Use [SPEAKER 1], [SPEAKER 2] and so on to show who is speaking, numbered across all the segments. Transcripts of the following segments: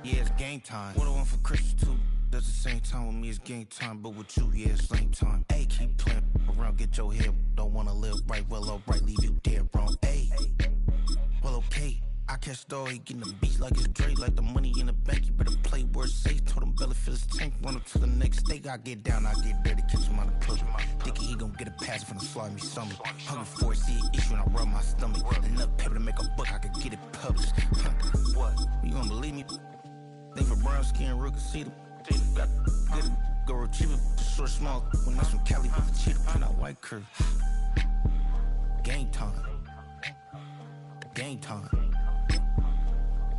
[SPEAKER 1] Yeah, it's game time. What I want for Christmas too. That's the same time with me, it's game time. But with you, yeah, it's lame time. Hey, keep playing around, get your head. Don't wanna live right, well, alright, leave you dead wrong. Hey, well, okay. I catch the dog, he getting the beats like it's Dre, like the money in the bank. You better play where it's safe. Told him belly fill his tank, run up to the next steak. I get down, I get dirty, catch him on the club. Thinking he gon' get a pass from the slimy stomach. Hungry for it, see an issue and I rub my stomach. Enough paper to make a book, I could get it published. What? You don't believe me? Think for brown skin, real can see them. Got good, go retrieve it, short, small. When that's from Cali, with the cheetah, put out white curve. Game time. Game time.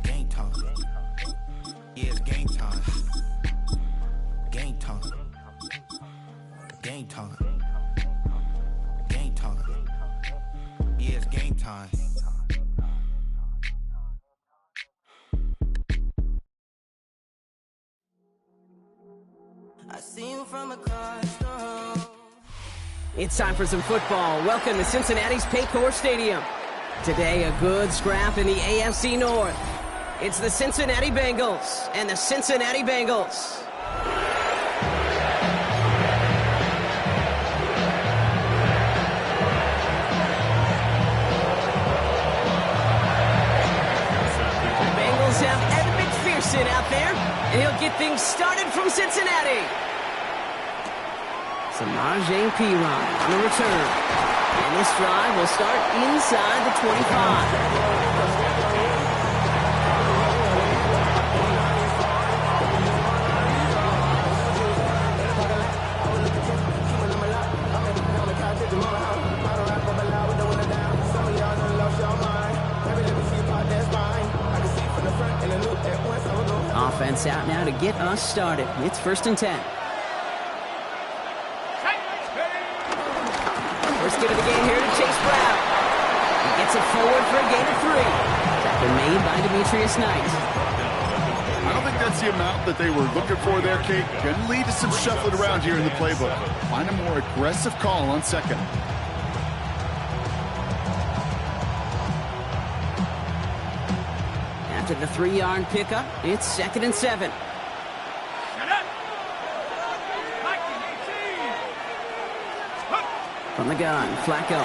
[SPEAKER 1] Game time. Yeah, it's game time. Game time. Game time. Game time. Yeah, it's game time.
[SPEAKER 2] I see you from across the room.
[SPEAKER 3] It's time for some football. Welcome to Cincinnati's Paycor Stadium. Today, a good scrap in the AFC North. It's the Cincinnati Bengals and the Cincinnati Bengals. The Bengals have Ed McPherson out there, and he'll get things started from Cincinnati. Samaje Perine on the return. And this drive will start inside the 25. Offense out now to get us started. It's 1st and 10. First get of the game here to Chase Brown. He gets it forward for a gain of 3. Tackle made by Demetrius Knight.
[SPEAKER 4] I don't think that's the amount that they were looking for there, Kate. Can lead to some shuffling around here in the playbook. Find a more aggressive call on second.
[SPEAKER 3] After the 3-yard pickup, it's 2nd and 7. From the gun, Flacco.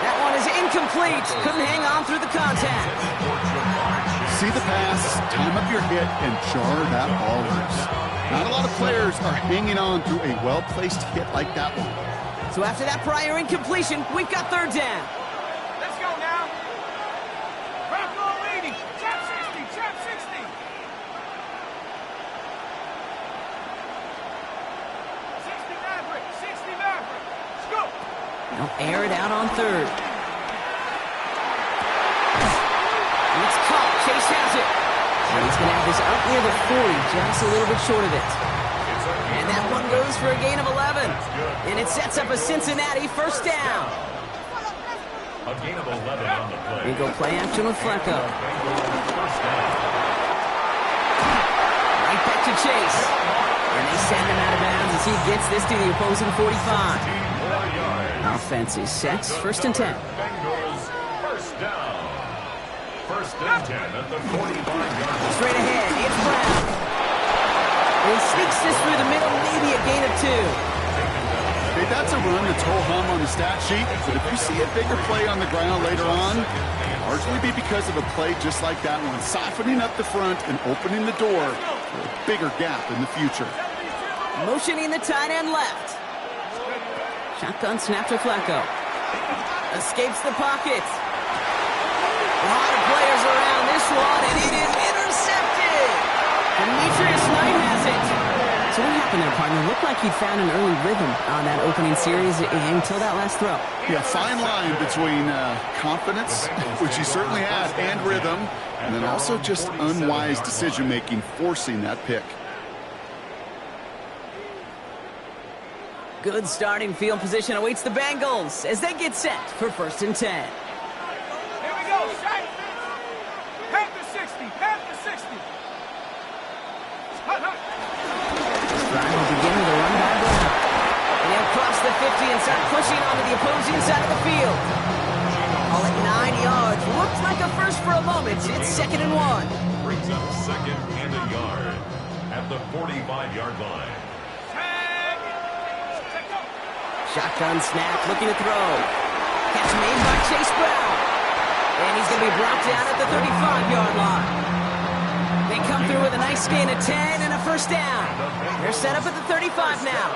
[SPEAKER 3] That one is incomplete. Couldn't hang on through the contact.
[SPEAKER 4] See the pass, time up your hit, and jar that ball loose. Not a lot of players are hanging on through a well-placed hit like that one.
[SPEAKER 3] So after that prior incompletion, we've got 3rd down.
[SPEAKER 5] Let's go now. Bronco leading. Trap 60, trap 60. 60 Maverick, 60 Maverick. Let's go.
[SPEAKER 3] They'll air it out on 3rd. And it's caught. Chase has it. And he's going to have this up near the 40, just a little bit short of it. And that one goes for a gain of 11. And it sets up a Cincinnati 1st down.
[SPEAKER 6] A gain of 11 on the play.
[SPEAKER 3] We go play action with Flacco. Right back to Chase. And they send him out of bounds as he gets this to the opposing 45. Offense is set. 1st and 10.
[SPEAKER 6] Bengals, 1st down. 1st and 10 at the 45-yard line.
[SPEAKER 3] Straight ahead, it's Brown. And he sneaks this through the middle, maybe a gain of 2.
[SPEAKER 4] Hey, that's a run that's ho-hum on the stat sheet, but if you see a bigger play on the ground later on, it'll largely be because of a play just like that one, softening up the front and opening the door for a bigger gap in the future.
[SPEAKER 3] Motioning the tight end left. Shotgun snap to Flacco. Escapes the pocket. A lot of players around this one, and it is intercepted. Demetrius Knight has it. So what happened there, partner? Looked like he found an early rhythm on that opening series until that last throw.
[SPEAKER 4] Yeah, fine line between confidence, which he certainly had, and rhythm, and then also just unwise decision-making, forcing that pick.
[SPEAKER 3] Good starting field position awaits the Bengals as they get set for 1st and 10.
[SPEAKER 5] Here we go, Shaq. Half the 60, half the 60. Hut, hut.
[SPEAKER 3] This drive will begin with a run by Brown. And he'll cross the 50 and start pushing onto the opposing side of the field. All at 9 yards. Looks like a first for a moment. It's 2nd and 1.
[SPEAKER 6] up second and a yard at the 45-yard line.
[SPEAKER 3] Shotgun snap, looking to throw. Catch made by Chase Brown. And he's going to be brought down at the 35-yard line. They come through with a nice gain of 10 and a first down. They're set up at the 35 now.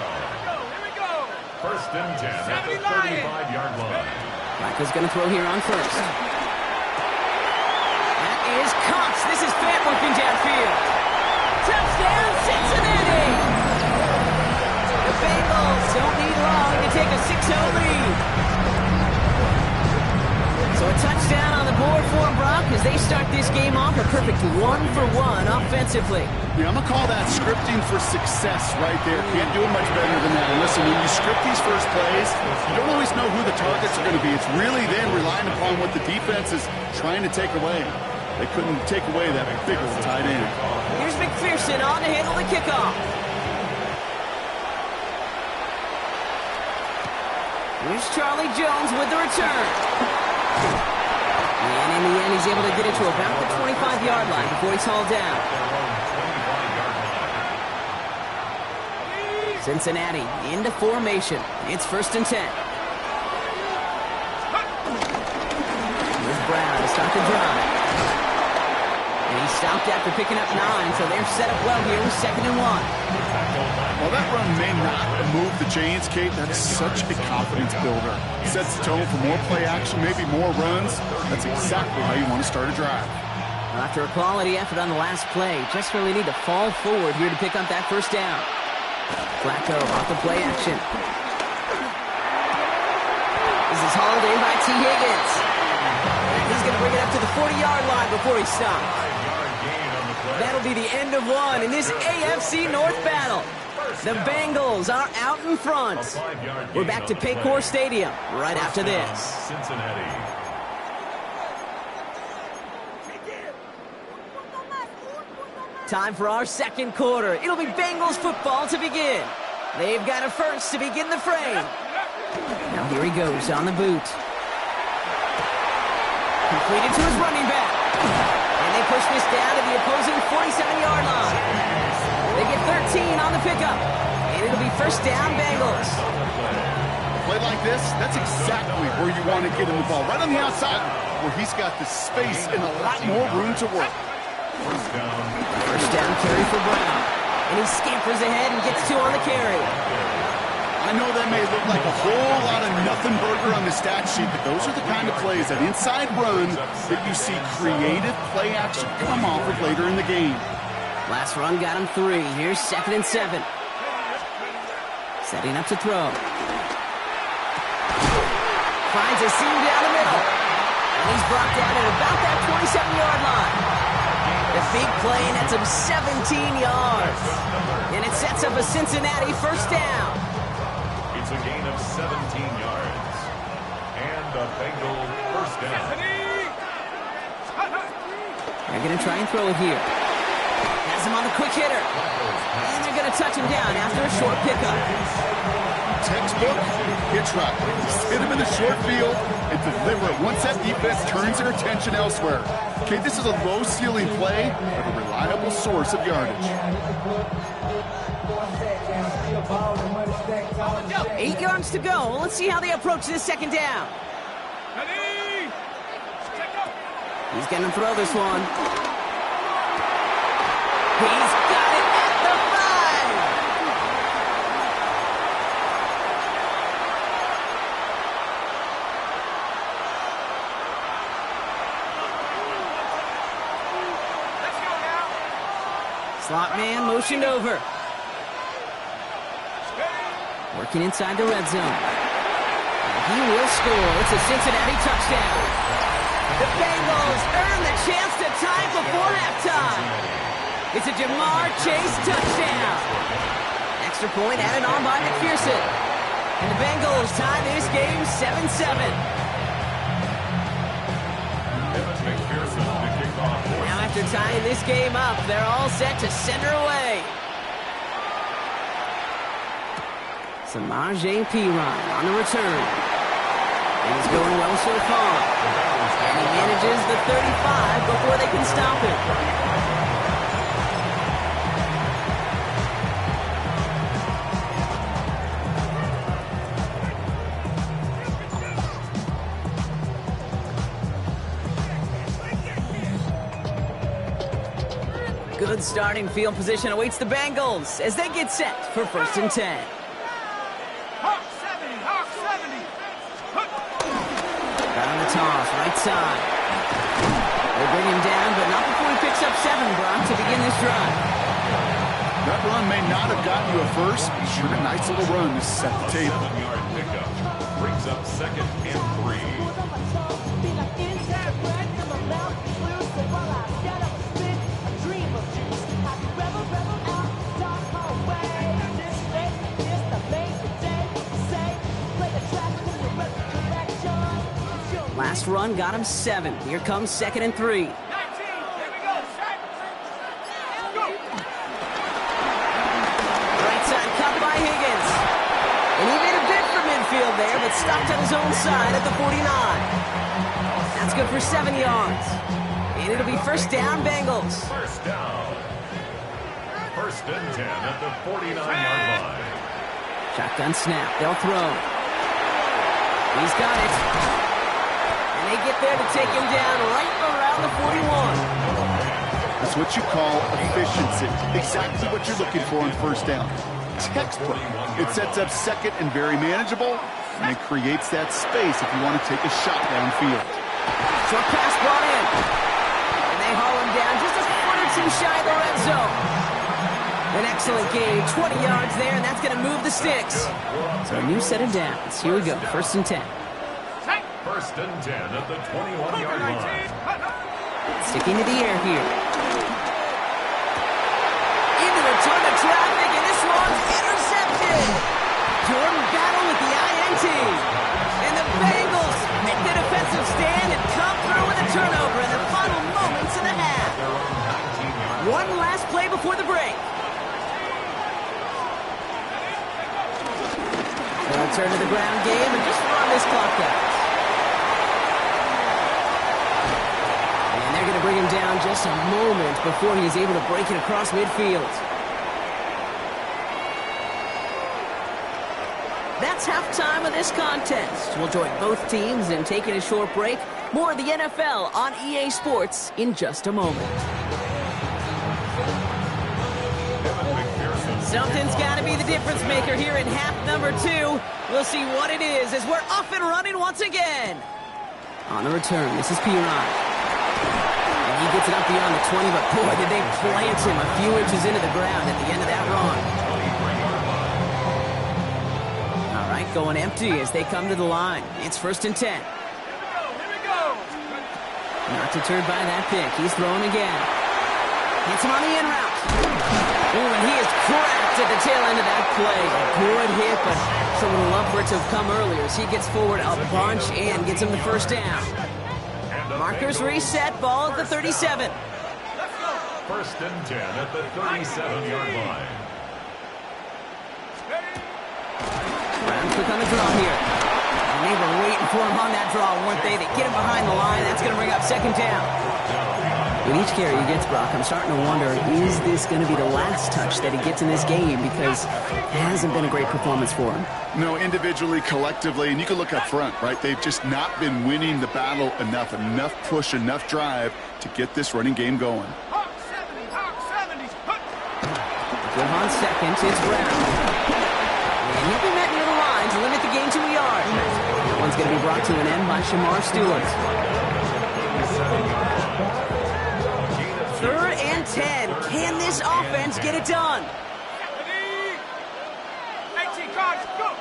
[SPEAKER 6] First and 10 at the 35-yard line.
[SPEAKER 3] Flacco's going to throw here on first. That is Cox. This is Fant working downfield. Touchdown, Cincinnati! The Bengals don't need long to take a 6-0 lead. So a touchdown on the board for Brock as they start this game off a perfect 1-for-1 offensively.
[SPEAKER 4] Yeah, I'm going to call that scripting for success right there. Can't do it much better than that. And listen, when you script these first plays, you don't always know who the targets are going to be. It's really then relying upon what the defense is trying to take away. They couldn't take away that big old tight end.
[SPEAKER 3] Here's McPherson on to handle the kickoff. Here's Charlie Jones with the return. And in the end, he's able to get it to about the 25-yard line before he's hauled down. Cincinnati into formation. It's first and 10. Here's Brown to start the drive. And he stopped after picking up 9, so they're set up well here with 2nd and 1.
[SPEAKER 4] While that run may not move the chains, Kate, that's such a confidence builder. It sets the tone for more play action, maybe more runs. That's exactly how you want to start a drive.
[SPEAKER 3] After a quality effort on the last play, just really need to fall forward here to pick up that first down. Flacco off the play action. This is hauled in by T. Higgins. He's going to bring it up to the 40-yard line before he stops. That'll be the end of one in this AFC North battle. The Bengals are out in front. We're back to Paycor Stadium right after this.
[SPEAKER 6] Cincinnati.
[SPEAKER 3] Time for our second quarter. It'll be Bengals football to begin. They've got a first to begin the frame. Now here he goes on the boot. Completed to his running back. And they push this down to the opposing 47-yard line. They get 13 on the pickup. And it'll be first down Bengals.
[SPEAKER 4] A play like this, that's exactly where you want to get him the ball. Right on the outside where he's got the space and a lot more room to work.
[SPEAKER 6] First
[SPEAKER 3] down carry for Brown. And he scampers ahead and gets 2 on the carry.
[SPEAKER 4] I know that may look like a whole lot of nothing burger on the stat sheet, but those are the kind of plays, that inside run, that you see creative play action come off of later in the game.
[SPEAKER 3] Last run got him 3. Here's 2nd and 7. Setting up to throw. Finds a seam down the middle. And he's brought down at about that 27-yard line. The big play nets him 17 yards. And it sets up a Cincinnati first down.
[SPEAKER 6] It's a gain of 17 yards. And a Bengal first down.
[SPEAKER 3] They're going to try and throw it here. Has him on the quick hitter. And they're going to touch him down after a short pickup.
[SPEAKER 4] Textbook hitch route. Hit him in the short field and deliver it once that defense turns their attention elsewhere. Okay, this is a low-ceiling play, but a reliable source of yardage.
[SPEAKER 3] 8 yards to go. Let's see how they approach this second down. He's going to throw this one. He's got it at the 5.
[SPEAKER 5] Let's go now.
[SPEAKER 3] Slot man motioned over. Working inside the red zone. And he will score. It's a Cincinnati touchdown. The Bengals earn the chance to tie before halftime. It's a Jamar Chase touchdown. Extra point added on by McPherson. And the Bengals tie this game 7-7. Now after tying this game up, they're all set to center away. Samaje Perine on the return. And he's going well so far. And he manages the 35 before they can stop him. Good starting field position awaits the Bengals as they get set for 1st and 10.
[SPEAKER 5] Hawk 70, Hawk 70.
[SPEAKER 3] Down the toss, right side. They bring him down, but not before he picks up 7, Brock, to begin this drive.
[SPEAKER 4] That run may not have gotten you a first, but sure a nice little run to set the table.
[SPEAKER 6] 7-yard pickup brings up 2nd and 3.
[SPEAKER 3] Last run got him 7. Here comes 2nd and 3.
[SPEAKER 5] 19, here we go, set. Go.
[SPEAKER 3] Right side cut by Higgins. And he made a bid for midfield there, but stopped on his own side at the 49. That's good for 7 yards. And it'll be 1st down, Bengals.
[SPEAKER 6] 1st down. 1st and 10 at the 49-yard line.
[SPEAKER 3] Shotgun snap. They'll throw. He's got it. And they get there to take him down right around the 41.
[SPEAKER 4] That's what you call efficiency. Exactly what you're looking for on 1st down. Textbook. It sets up 2nd and very manageable, and it creates that space if you want to take a shot downfield.
[SPEAKER 3] Short pass brought in. And they haul him down just a foot or 2 shy of the red zone. An excellent game. 20 yards there, and that's going to move the sticks. So a new set of downs. Here we go. 1st and 10.
[SPEAKER 6] 1st and 10 at the 21-yard line.
[SPEAKER 3] Sticking to the air here. Into a ton of traffic, and this one's intercepted. Jordan Battle with the INT. And the Bengals make the defensive stand and come through with a turnover in the final moments of the half. One last play before the break. They'll turn to the ground game and just run this clock out. They're going to bring him down just a moment before he's able to break it across midfield. That's halftime of this contest. We'll join both teams in taking a short break. More of the NFL on EA Sports in just a moment. Something's got to be the difference maker here in half number 2. We'll see what it is as we're off and running once again. On the return, this is Piron. He gets it up beyond the 20, but boy, did they plant him a few inches into the ground at the end of that run. All right, going empty as they come to the line. It's 1st and 10.
[SPEAKER 5] Here we go.
[SPEAKER 3] Not deterred by that pick. He's throwing again. Hits him on the in route. Ooh, and he is cracked at the tail end of that play. A good hit, but someone would love for it to have come earlier as he gets forward a bunch and gets him the 1st down. Markers reset, ball at the 37.
[SPEAKER 6] 1st and 10 at the 37-yard line.
[SPEAKER 3] Brown quick on the draw here. And they were waiting for him on that draw, weren't they? They get him behind the line. That's going to bring up 2nd down. With each carry he gets, Brock, I'm starting to wonder, is this going to be the last touch that he gets in this game? Because it hasn't been a great performance for him.
[SPEAKER 4] No, individually, collectively, and you can look up front, right? They've just not been winning the battle enough push, enough drive to get this running game going.
[SPEAKER 5] Hawk 70, Hawk 70.
[SPEAKER 3] Good on 2nd, it's Brown. And he'll be met near the line to limit the gain to a yard. That one's going to be brought to an end by Shamar Stewart. 3rd and 10. Can this offense get it done?
[SPEAKER 5] 18 cards, go.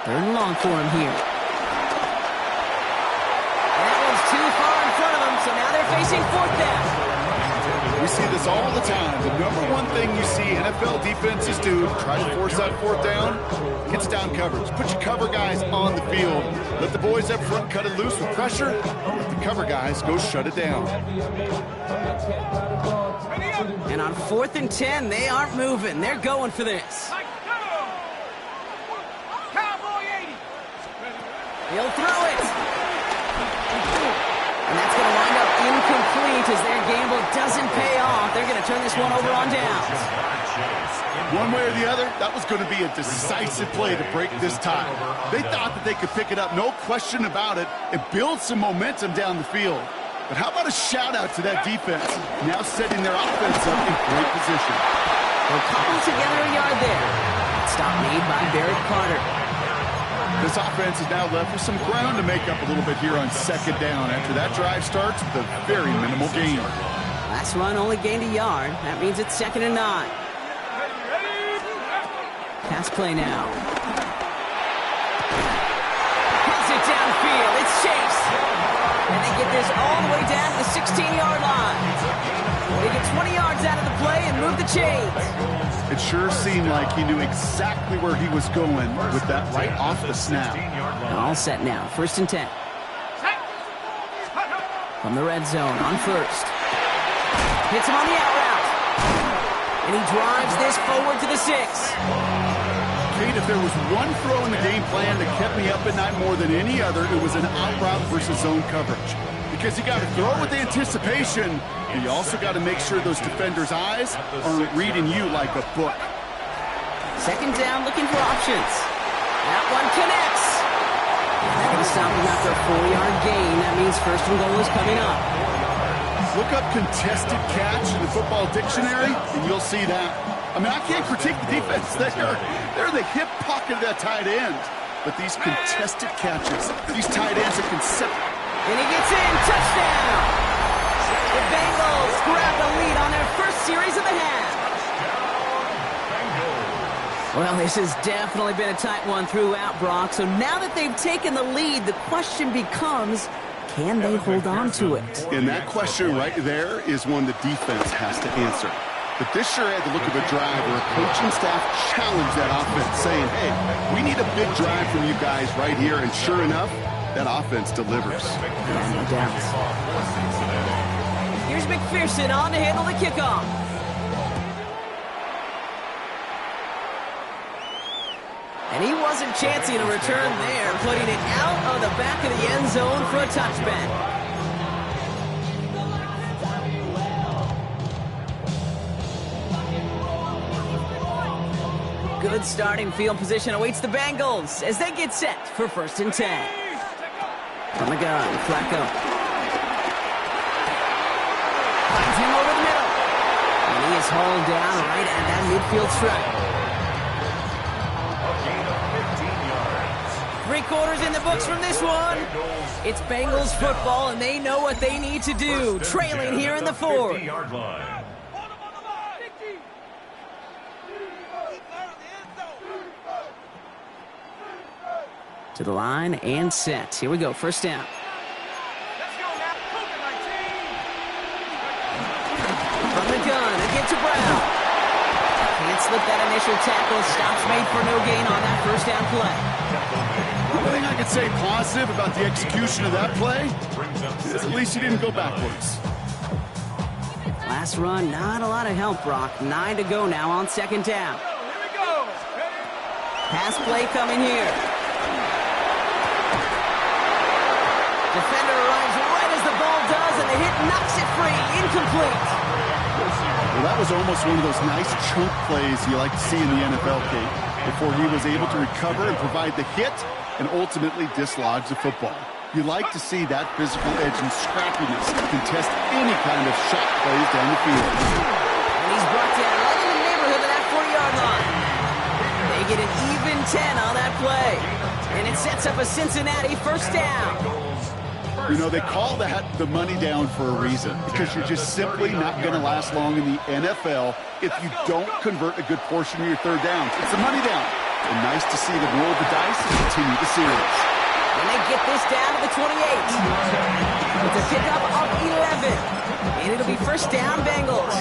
[SPEAKER 3] 3rd and long for him here. That one's too far in front of him, so now they're facing 4th down.
[SPEAKER 4] We see this all the time. The number one thing you see NFL defenses do, try to force that 4th down, gets down coverage. Put your cover guys on the field. Let the boys up front cut it loose with pressure. Let the cover guys go shut it down.
[SPEAKER 3] And on 4th and 10, they aren't moving. They're going for this.
[SPEAKER 5] Cowboy 80.
[SPEAKER 3] He'll throw it. And that's going to wind up incomplete as their gamble doesn't pay off. They're going to turn this one over on downs.
[SPEAKER 4] One way or the other, that was going to be a decisive play to break this tie. They thought that they could pick it up, no question about it, and build some momentum down the field. But how about a shout-out to that defense, now setting their offense up in great position.
[SPEAKER 3] They'll cobble together a yard there. Stop made by Barrett Carter.
[SPEAKER 4] This offense is now left with some ground to make up a little bit here on second down after that drive starts with a very minimal gain.
[SPEAKER 3] Last run only gained a yard. That means it's 2nd and 9. Pass play now. Pass it downfield. It's Chase. And they get this all the way down to the 16-yard line. They get 20 yards out of the play and move the chains.
[SPEAKER 4] It sure seemed like he knew exactly where he was going with that right off the snap.
[SPEAKER 3] All set now. 1st and 10. From the red zone on 1st. Hits him on the out route. And he drives this forward to the 6.
[SPEAKER 4] Kate, if there was one throw in the game plan that kept me up at night more than any other, it was an out route versus zone coverage. Because you got to throw with anticipation, and you also got to make sure those defenders' eyes aren't reading you like a book.
[SPEAKER 3] 2nd down, looking for options. That one connects. They're going to stop him after a 4-yard gain. That means 1st and goal is coming up.
[SPEAKER 4] Look up contested catch in the football dictionary, and you'll see that. I mean, I can't critique the defense. They're the hip pocket of that tight end. But these contested catches, these tight ends are
[SPEAKER 3] And he gets in. Touchdown! The Bengals grab the lead on their first series of the half. Well, this has definitely been a tight one throughout, Brock. So now that they've taken the lead, the question becomes, can they hold on to it?
[SPEAKER 4] And that question right there is one the defense has to answer. But this sure had the look of a drive where a coaching staff challenged that offense, saying, hey, we need a big drive from you guys right here. And sure enough, that offense delivers.
[SPEAKER 3] Yeah, no doubt. Here's McPherson on to handle the kickoff. And he wasn't chancing a return there, putting it out of the back of the end zone for a touchback. Good starting field position awaits the Bengals as they get set for 1st and 10. From the gun, Flacco. Finds him over the middle. And he is hauled down right at that midfield stripe.
[SPEAKER 6] A gain of 15 yards.
[SPEAKER 3] 3 quarters in the books from this one. It's Bengals football, and they know what they need to do, trailing here in the 4th.
[SPEAKER 6] 50-yard line.
[SPEAKER 3] To the line and set. Here we go, 1st down.
[SPEAKER 5] Let's go now. Cougar 19.
[SPEAKER 3] From the gun, again to Brown. Can't slip that initial tackle. Stops made for no gain on that 1st down play.
[SPEAKER 4] One thing I could say positive about the execution of that play is at least he didn't go backwards.
[SPEAKER 3] Last run, not a lot of help, Brock. 9 to go now on 2nd down.
[SPEAKER 5] Here we go.
[SPEAKER 3] Pass play coming here. Defender arrives right as the ball does, and the hit knocks it free. Incomplete.
[SPEAKER 4] Well, that was almost one of those nice chunk plays you like to see in the NFL, Kate, before he was able to recover and provide the hit and ultimately dislodge the football. You like to see that physical edge and scrappiness contest any kind of shot plays down the field.
[SPEAKER 3] And he's brought down right in the neighborhood of that 40-yard line. They get an even 10 on that play. And it sets up a Cincinnati 1st down.
[SPEAKER 4] You know, they call that the money down for a reason, because you're just simply not going to last long in the NFL if you don't convert a good portion of your 3rd downs. It's a money down. And nice to see them roll the dice and continue the series.
[SPEAKER 3] And they get this down to the 28. It's a pickup of 11. And it'll be 1st down, Bengals.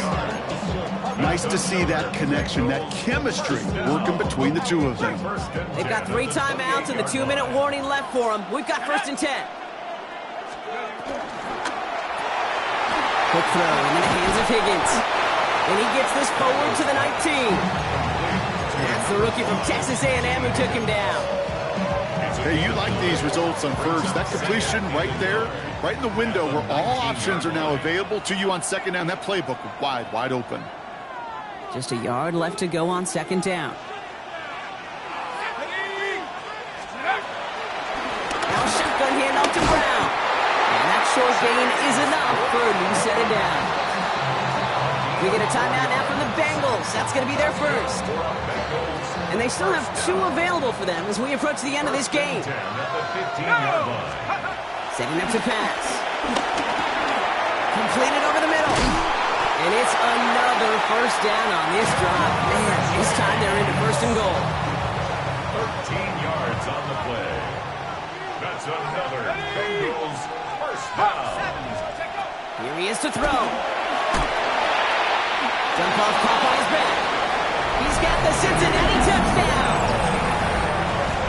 [SPEAKER 4] Nice to see that connection, that chemistry working between the two of them.
[SPEAKER 3] They've got 3 timeouts and the 2-minute warning left for them. We've got 1st and 10. Quick throw into the hands of Higgins. And he gets this forward to the 19. That's the rookie from Texas A&M who took him down.
[SPEAKER 4] Hey, you like these results on 1st. That completion right there, right in the window where all options are now available to you on 2nd down. That playbook wide open.
[SPEAKER 3] Just a yard left to go on 2nd down. Now shotgun handoff to Brown. And that short gain is enough for a new set of downs. We get a timeout now from the Bengals. That's going to be their first. And they still have 2 available for them as we approach the end of this game. Setting up to pass. Completed over the middle. And it's another first down on this drive. Man, this time they're into first and goal.
[SPEAKER 6] 13 yards on the play. That's another Bengals first down.
[SPEAKER 3] Here he is to throw. Dump off Popeye's back. He's got the Cincinnati touchdown.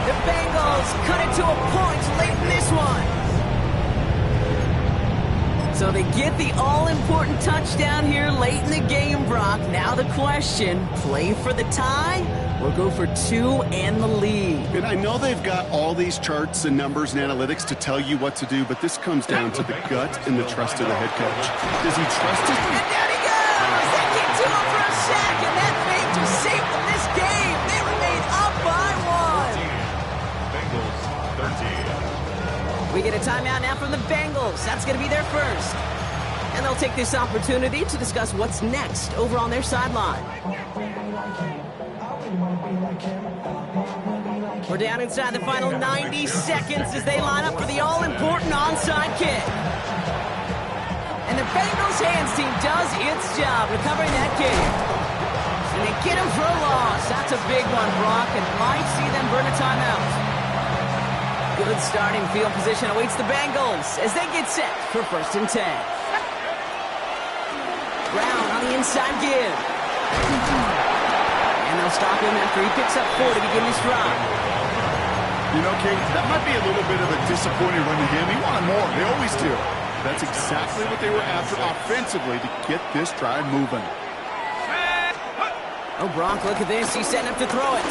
[SPEAKER 3] The Bengals cut it to a point late in this one. So they get the all-important touchdown here late in the game, Brock. Now the question, play for the tie or go for 2 and the lead?
[SPEAKER 4] And I know they've got all these charts and numbers and analytics to tell you what to do, but this comes down to the gut and the trust of the head coach. Does he trust his...
[SPEAKER 3] And down he goes! They get to him for a sack, and that fake just saved them this game. They remain up by 1. We get a timeout now from the Bengals. That's going to be their first. And they'll take this opportunity to discuss what's next over on their sideline. We're down inside the final 90 seconds as they line up for the all-important onside kick. And the Bengals hands team does its job recovering that kick. And they get him for a loss. That's a big one, Brock, and might see them burn a timeout. Good starting field position awaits the Bengals as they get set for 1st and 10. Brown on the inside give. And they'll stop him after he picks up 4 to begin this drive.
[SPEAKER 4] You know, Kate, that might be a little bit of a disappointing run to him. He wanted more. They always do. That's exactly what they were after offensively to get this drive moving.
[SPEAKER 3] Oh, Brock, look at this. He's setting up to throw it.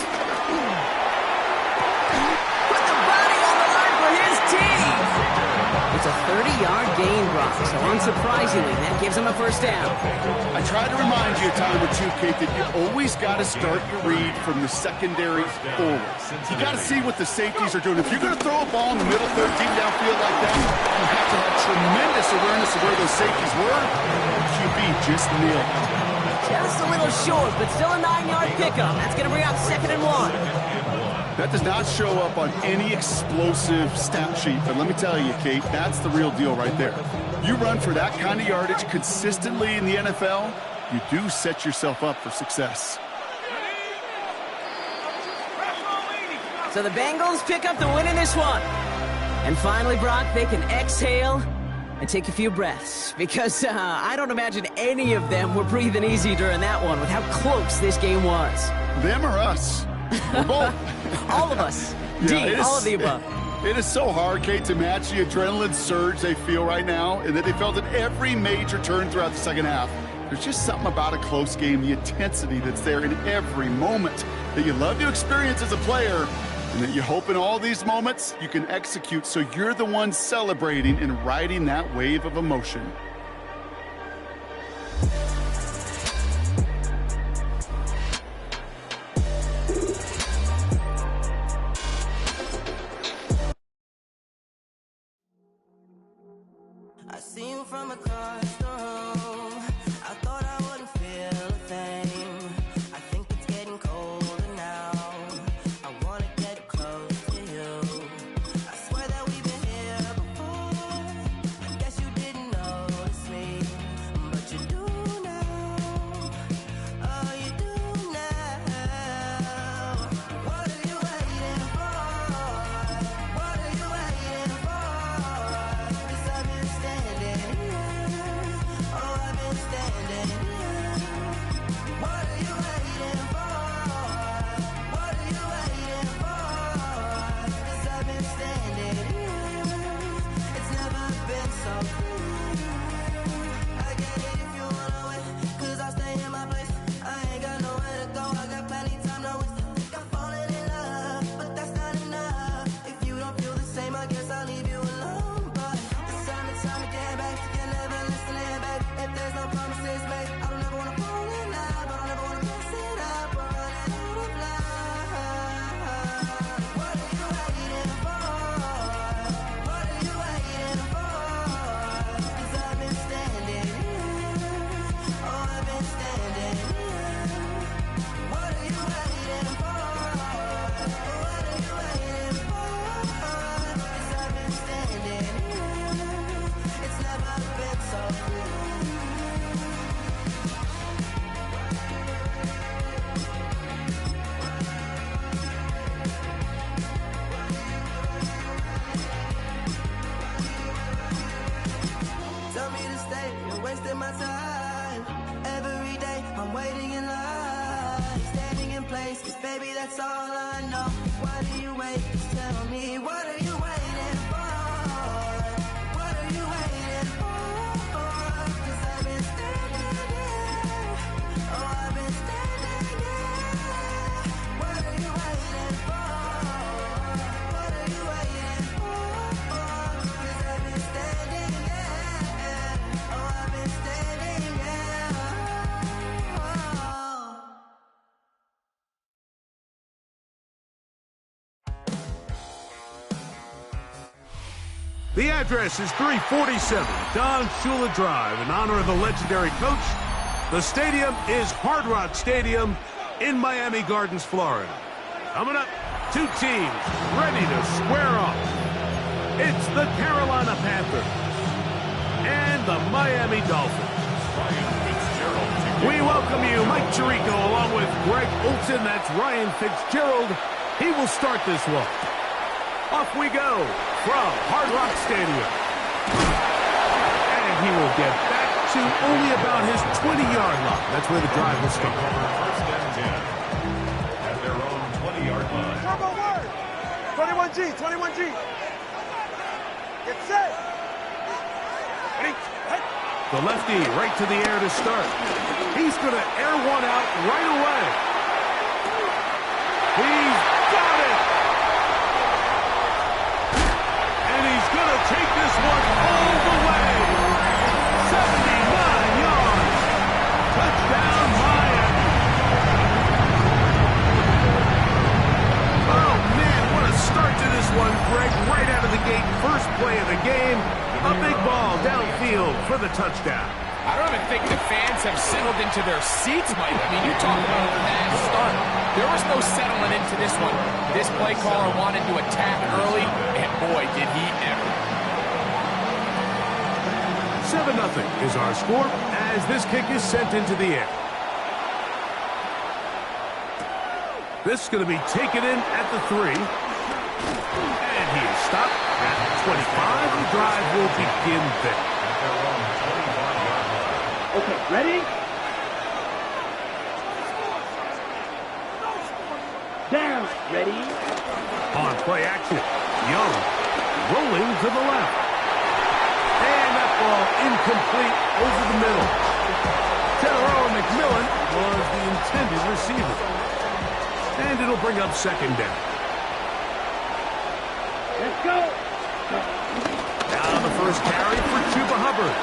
[SPEAKER 3] Put the body on the line for his team. It's a 30-yard gain, Brock, so unsurprisingly, that gives him a first down.
[SPEAKER 4] I tried to remind you a time or two, Kate, that you always got to start your read from the secondary forward. You got to see what the safeties are doing. If you're going to throw a ball in the middle third, deep downfield like that, you have to have tremendous awareness of where those safeties were. QB just nailed it.
[SPEAKER 3] Just a little short, but still a 9-yard pickup. That's going to bring up 2nd and 1.
[SPEAKER 4] That does not show up on any explosive stat sheet, but let me tell you, Kate, that's the real deal right there. You run for that kind of yardage consistently in the NFL, you do set yourself up for success.
[SPEAKER 3] So the Bengals pick up the win in this one. And finally, Brock, they can exhale and take a few breaths, because I don't imagine any of them were breathing easy during that one with how close this game was.
[SPEAKER 4] Them or us? We're both.
[SPEAKER 3] All of us. Yeah, all of the above.
[SPEAKER 4] It is so hard, Kate, to match the adrenaline surge they feel right now and that they felt at every major turn throughout the second half. There's just something about a close game, the intensity that's there in every moment that you love to experience as a player, and that you hope in all these moments you can execute so you're the one celebrating and riding that wave of emotion.
[SPEAKER 2] I see you from across the room. I thought I wouldn't feel a thing. I think it's getting colder now. I wanna get close to you. I swear that we've been here before. I guess you didn't know body standing in place, 'cause baby, that's all I know. Why do you wait? Just tell me, what are you waiting for? What are you waiting for? 'Cause I've been standing here. Oh, I've been standing here. What are you waiting for? What are you waiting for? 'Cause I've been standing here. Oh, I've been standing here.
[SPEAKER 7] The address is 347 Don Shula Drive. In honor of the legendary coach, the stadium is Hard Rock Stadium in Miami Gardens, Florida. Coming up, two teams ready to square off. It's the Carolina Panthers and the Miami Dolphins. We welcome you, Mike Tirico, along with Greg Olson. That's Ryan Fitzgerald. He will start this one. Off we go from Hard Rock Stadium. And he will get back to only about his 20-yard line. That's where the drive will start.
[SPEAKER 6] First and 10 at their own 20-yard line.
[SPEAKER 5] Turbo word. 21G, 21G. Get set. Ready? Head.
[SPEAKER 7] The lefty right to the air to start. He's going to air one out right away. He's got it. And he's going to take this one all the way. 79 yards. Touchdown, Miami. Oh, man, what a start to this one, Greg. Right out of the gate, first play of the game. A big ball downfield for the touchdown.
[SPEAKER 8] I don't even think the fans have settled into their seats, Mike. I mean, you talk about a bad start. There was no settling into this one. This play caller wanted to attack early, and boy, did he ever.
[SPEAKER 7] 7-0 is our score as this kick is sent into the air. This is going to be taken in at the 3. And he is stopped at the 25. The drive will begin there.
[SPEAKER 5] Okay, ready? Down. Ready?
[SPEAKER 7] On play action, Young rolling to the left. And that ball incomplete over the middle. Terrell McMillan was the intended receiver. And it'll bring up second down.
[SPEAKER 5] Let's go.
[SPEAKER 7] Now the first carry for Chuba Hubbard.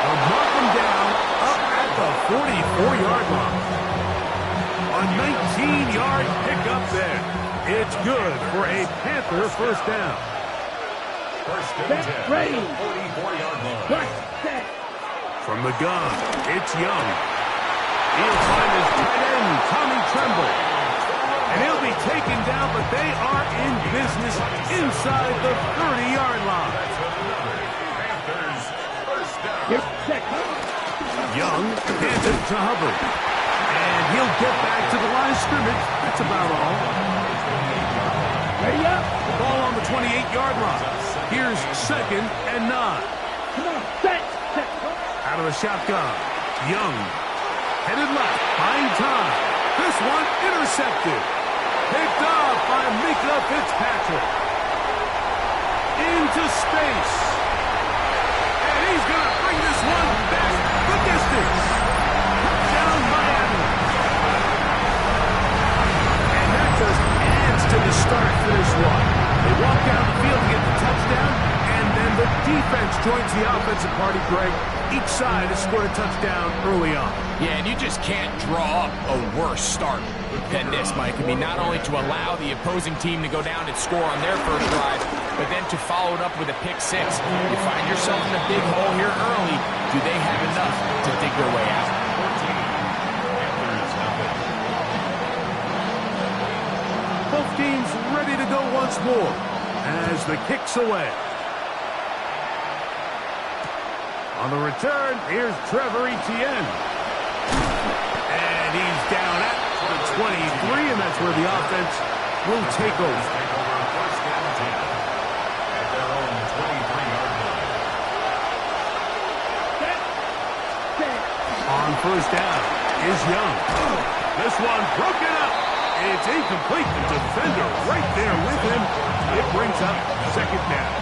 [SPEAKER 7] They'll mark him down up at the 44-yard line. A 19-yard pickup there. It's good for a Panther first down.
[SPEAKER 6] First and 10
[SPEAKER 5] ready.
[SPEAKER 6] 44-yard line.
[SPEAKER 5] Set.
[SPEAKER 7] From the gun, it's Young. He'll find his tight end, Tommy Tremble. And he'll be taken down, but they are in business inside the 30-yard line.
[SPEAKER 6] Panthers first down.
[SPEAKER 5] Get set.
[SPEAKER 7] Young hands it to Hubbard. And he'll get back to the line of scrimmage. That's about all.
[SPEAKER 5] Ready up.
[SPEAKER 7] The ball on the 28-yard line. Here's second and 9.
[SPEAKER 5] Come on. Set. Set.
[SPEAKER 7] Out of the shotgun. Young. Headed left. Buying time. This one intercepted. Picked up by Mika Fitzpatrick. Into space. And he's going to bring this one back the distance. Touchdown, Miami. And that just adds to the start for this one. They walk down the field to get the touchdown, and then the defense joins the offensive party, Greg. Each side has scored a touchdown early on.
[SPEAKER 8] Yeah, and you just can't draw up a worse start than this, Mike. I mean, not only to allow the opposing team to go down and score on their first drive, but then to follow it up with a pick six. You find yourself in a big hole here early. Do they have enough to dig their way out?
[SPEAKER 6] 14. Panthers nothing.
[SPEAKER 7] Both teams ready to go once more as the kick's away. On the return, here's Trevor Etienne. And he's down at the 23, and that's where the offense will take over.
[SPEAKER 6] First and 10 at their own 23-yard line.
[SPEAKER 7] On first down, is Young. This one broken up. It's incomplete. The defender right there with him. It brings up second down.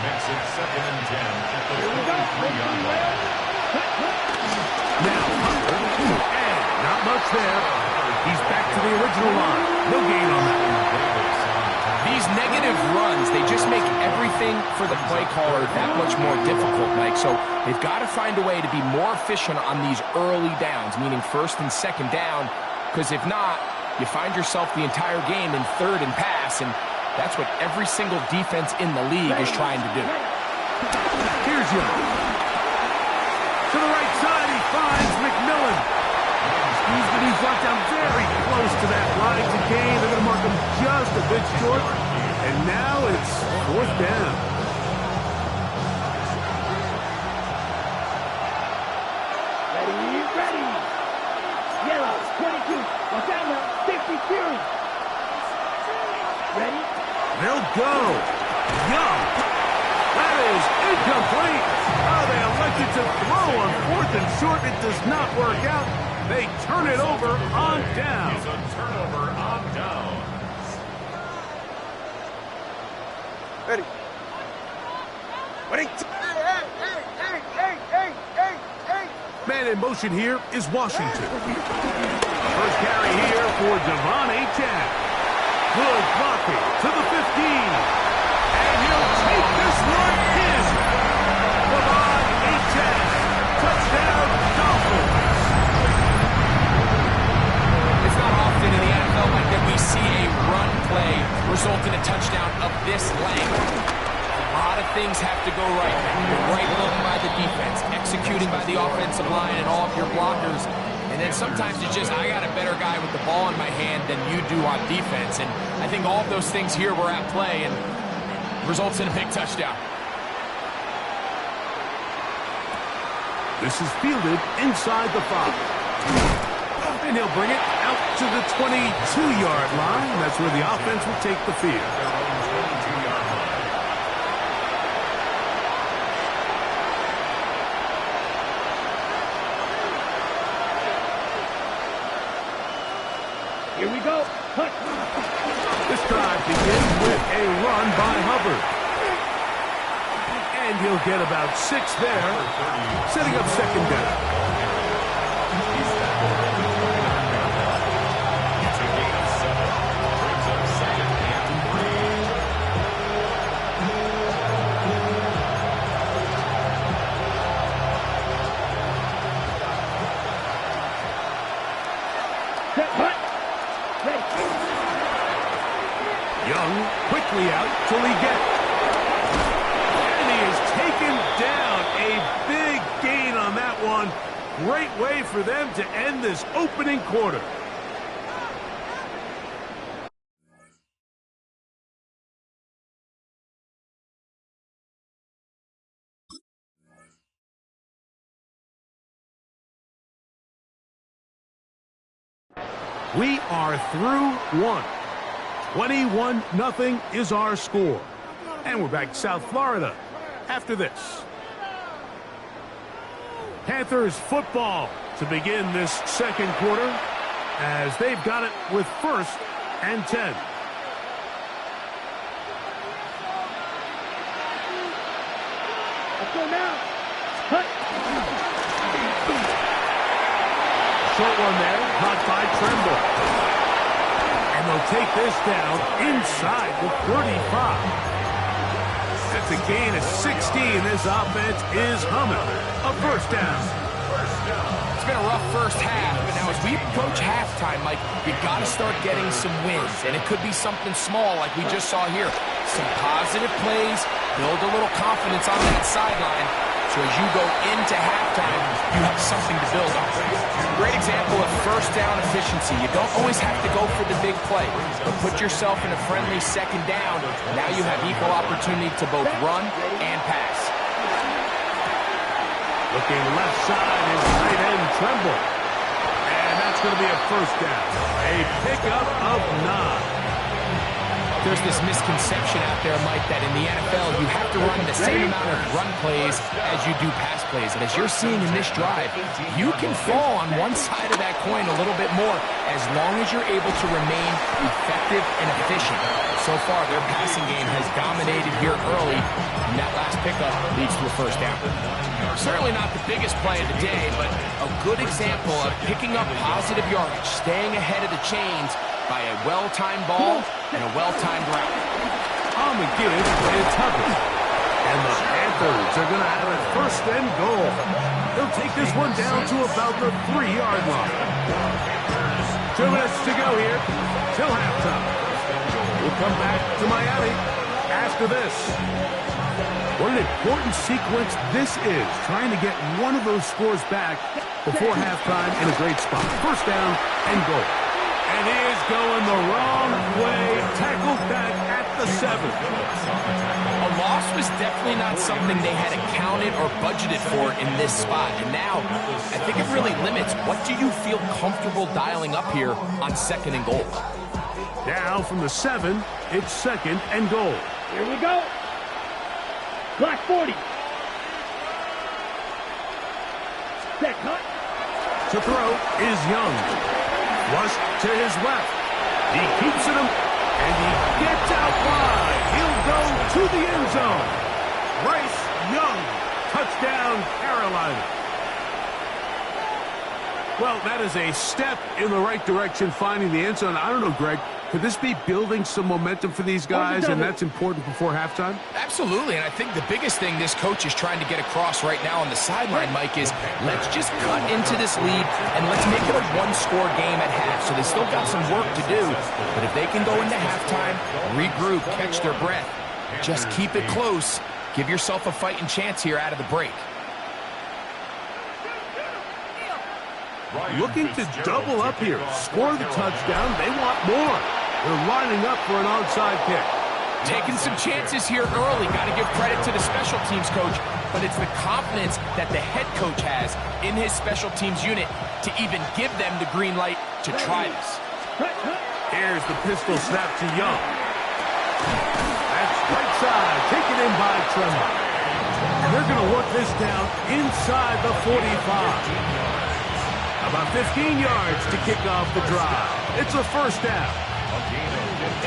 [SPEAKER 6] Makes it 2nd and 10 at the 43-yard line.
[SPEAKER 7] Now Hunter, and not much there. He's back to the original line. No gain on that one.
[SPEAKER 8] These negative runs, they just make everything for the play caller that much more difficult, Mike. So they've got to find a way to be more efficient on these early downs, meaning 1st and 2nd down, because if not, you find yourself the entire game in 3rd and pass, and that's what every single defense in the league is trying to do.
[SPEAKER 7] Here's Young. To the right side, he finds McMillan. He's going to be brought down very close to that line to gain. They're going to mark him just a bit short. And now it's 4th down.
[SPEAKER 5] Ready. Yellow, 22. Watch out now. 52. Ready?
[SPEAKER 7] They'll go. Young. That is incomplete. Oh, they elected to throw on 4th and short. It does not work out. They turn it over on down.
[SPEAKER 6] It's a turnover on down.
[SPEAKER 5] Ready.
[SPEAKER 7] Man in motion here is Washington. First carry here for Devon Achane. Good blocking to the 15. And he'll take this one in. Devon Achane. Touchdown, Dolphins.
[SPEAKER 8] It's not often in the NFL like that we see a run play result in a touchdown of this length. A lot of things have to go right. The right look by the defense, executing by the offensive line and all of your blockers. And then sometimes it's just, I got a better guy with the ball in my hand than you do on defense. And I think all of those things here were at play and results in a big touchdown.
[SPEAKER 7] This is fielded inside the 5. And he'll bring it out to the 22-yard line. That's where the offense will take the field.
[SPEAKER 5] Here we go. Hunt.
[SPEAKER 7] This drive begins with a run by Hubbard. And he'll get about 6 there, setting up second down. Young quickly out till he gets it. And he is taken down. A big gain on that one. Great way for them to end this opening quarter. We are through one. 21-0 is our score. And we're back to South Florida after this. Panthers football to begin this second quarter as they've got it with 1st and 10.
[SPEAKER 5] Let's go now. Hunt.
[SPEAKER 7] Short one there, caught by Tremble. And they'll take this down inside the 35. That's a gain of 16. This offense is humming. A 1st down.
[SPEAKER 8] It's been a rough first half, but now as we approach halftime, Mike, you got to start getting some wins. And it could be something small like we just saw here. Some positive plays, build a little confidence on that sideline. So as you go into halftime, you have something to build on. Great example of 1st down efficiency. You don't always have to go for the big play, but put yourself in a friendly 2nd down. Now you have equal opportunity to both run and pass.
[SPEAKER 7] Looking left side is tight end Tremble. And that's going to be a 1st down. A pickup of 9.
[SPEAKER 8] There's this misconception out there, Mike, that in the NFL you have to run the same amount of run plays as you do pass plays. And as you're seeing in this drive, you can fall on one side of that coin a little bit more as long as you're able to remain effective and efficient. So far, their passing game has dominated here early, and that last pickup leads to a first down. Certainly not the biggest play of the day, but a good example of picking up positive yardage, staying ahead of the chains by a well-timed ball and a well-timed route.
[SPEAKER 7] On the give, it's Hubbard. And the Panthers are going to have it first and goal. They'll take this one down to about the 3-yard line. 2 minutes to go here till halftime. We'll come back to Miami after this. What an important sequence this is, trying to get one of those scores back before halftime in a great spot. First down and goal. And he is going the wrong way, tackled back at the 7.
[SPEAKER 8] A loss was definitely not something they had accounted or budgeted for in this spot. And now, I think it really limits what do you feel comfortable dialing up here on second and goal.
[SPEAKER 7] Now from the 7, it's second and goal.
[SPEAKER 5] Here we go. Black 40. Set cut.
[SPEAKER 7] To throw is Young. Flush to his left. He keeps it, and he gets out wide. He'll go to the end zone. Bryce Young, touchdown, Carolina. Well, that is a step in the right direction, finding the end zone. I don't know, Greg, could this be building some momentum for these guys, and that's important before halftime?
[SPEAKER 8] Absolutely, and I think the biggest thing this coach is trying to get across right now on the sideline, Mike, is let's just cut into this lead, and let's make it a one-score game at half. So they still got some work to do, but if they can go into halftime, regroup, catch their breath, just keep it close, give yourself a fighting chance here out of the break.
[SPEAKER 7] Looking to double up here, score the touchdown. They want more. They're lining up for an onside kick.
[SPEAKER 8] Taking some chances here early. Got to give credit to the special teams coach, but it's the confidence that the head coach has in his special teams unit to even give them the green light to try this.
[SPEAKER 7] Here's the pistol snap to Young. That's right side, taken in by Tremor. And they're going to work this down inside the 45. About 15 yards to kick off the drive. It's a first down.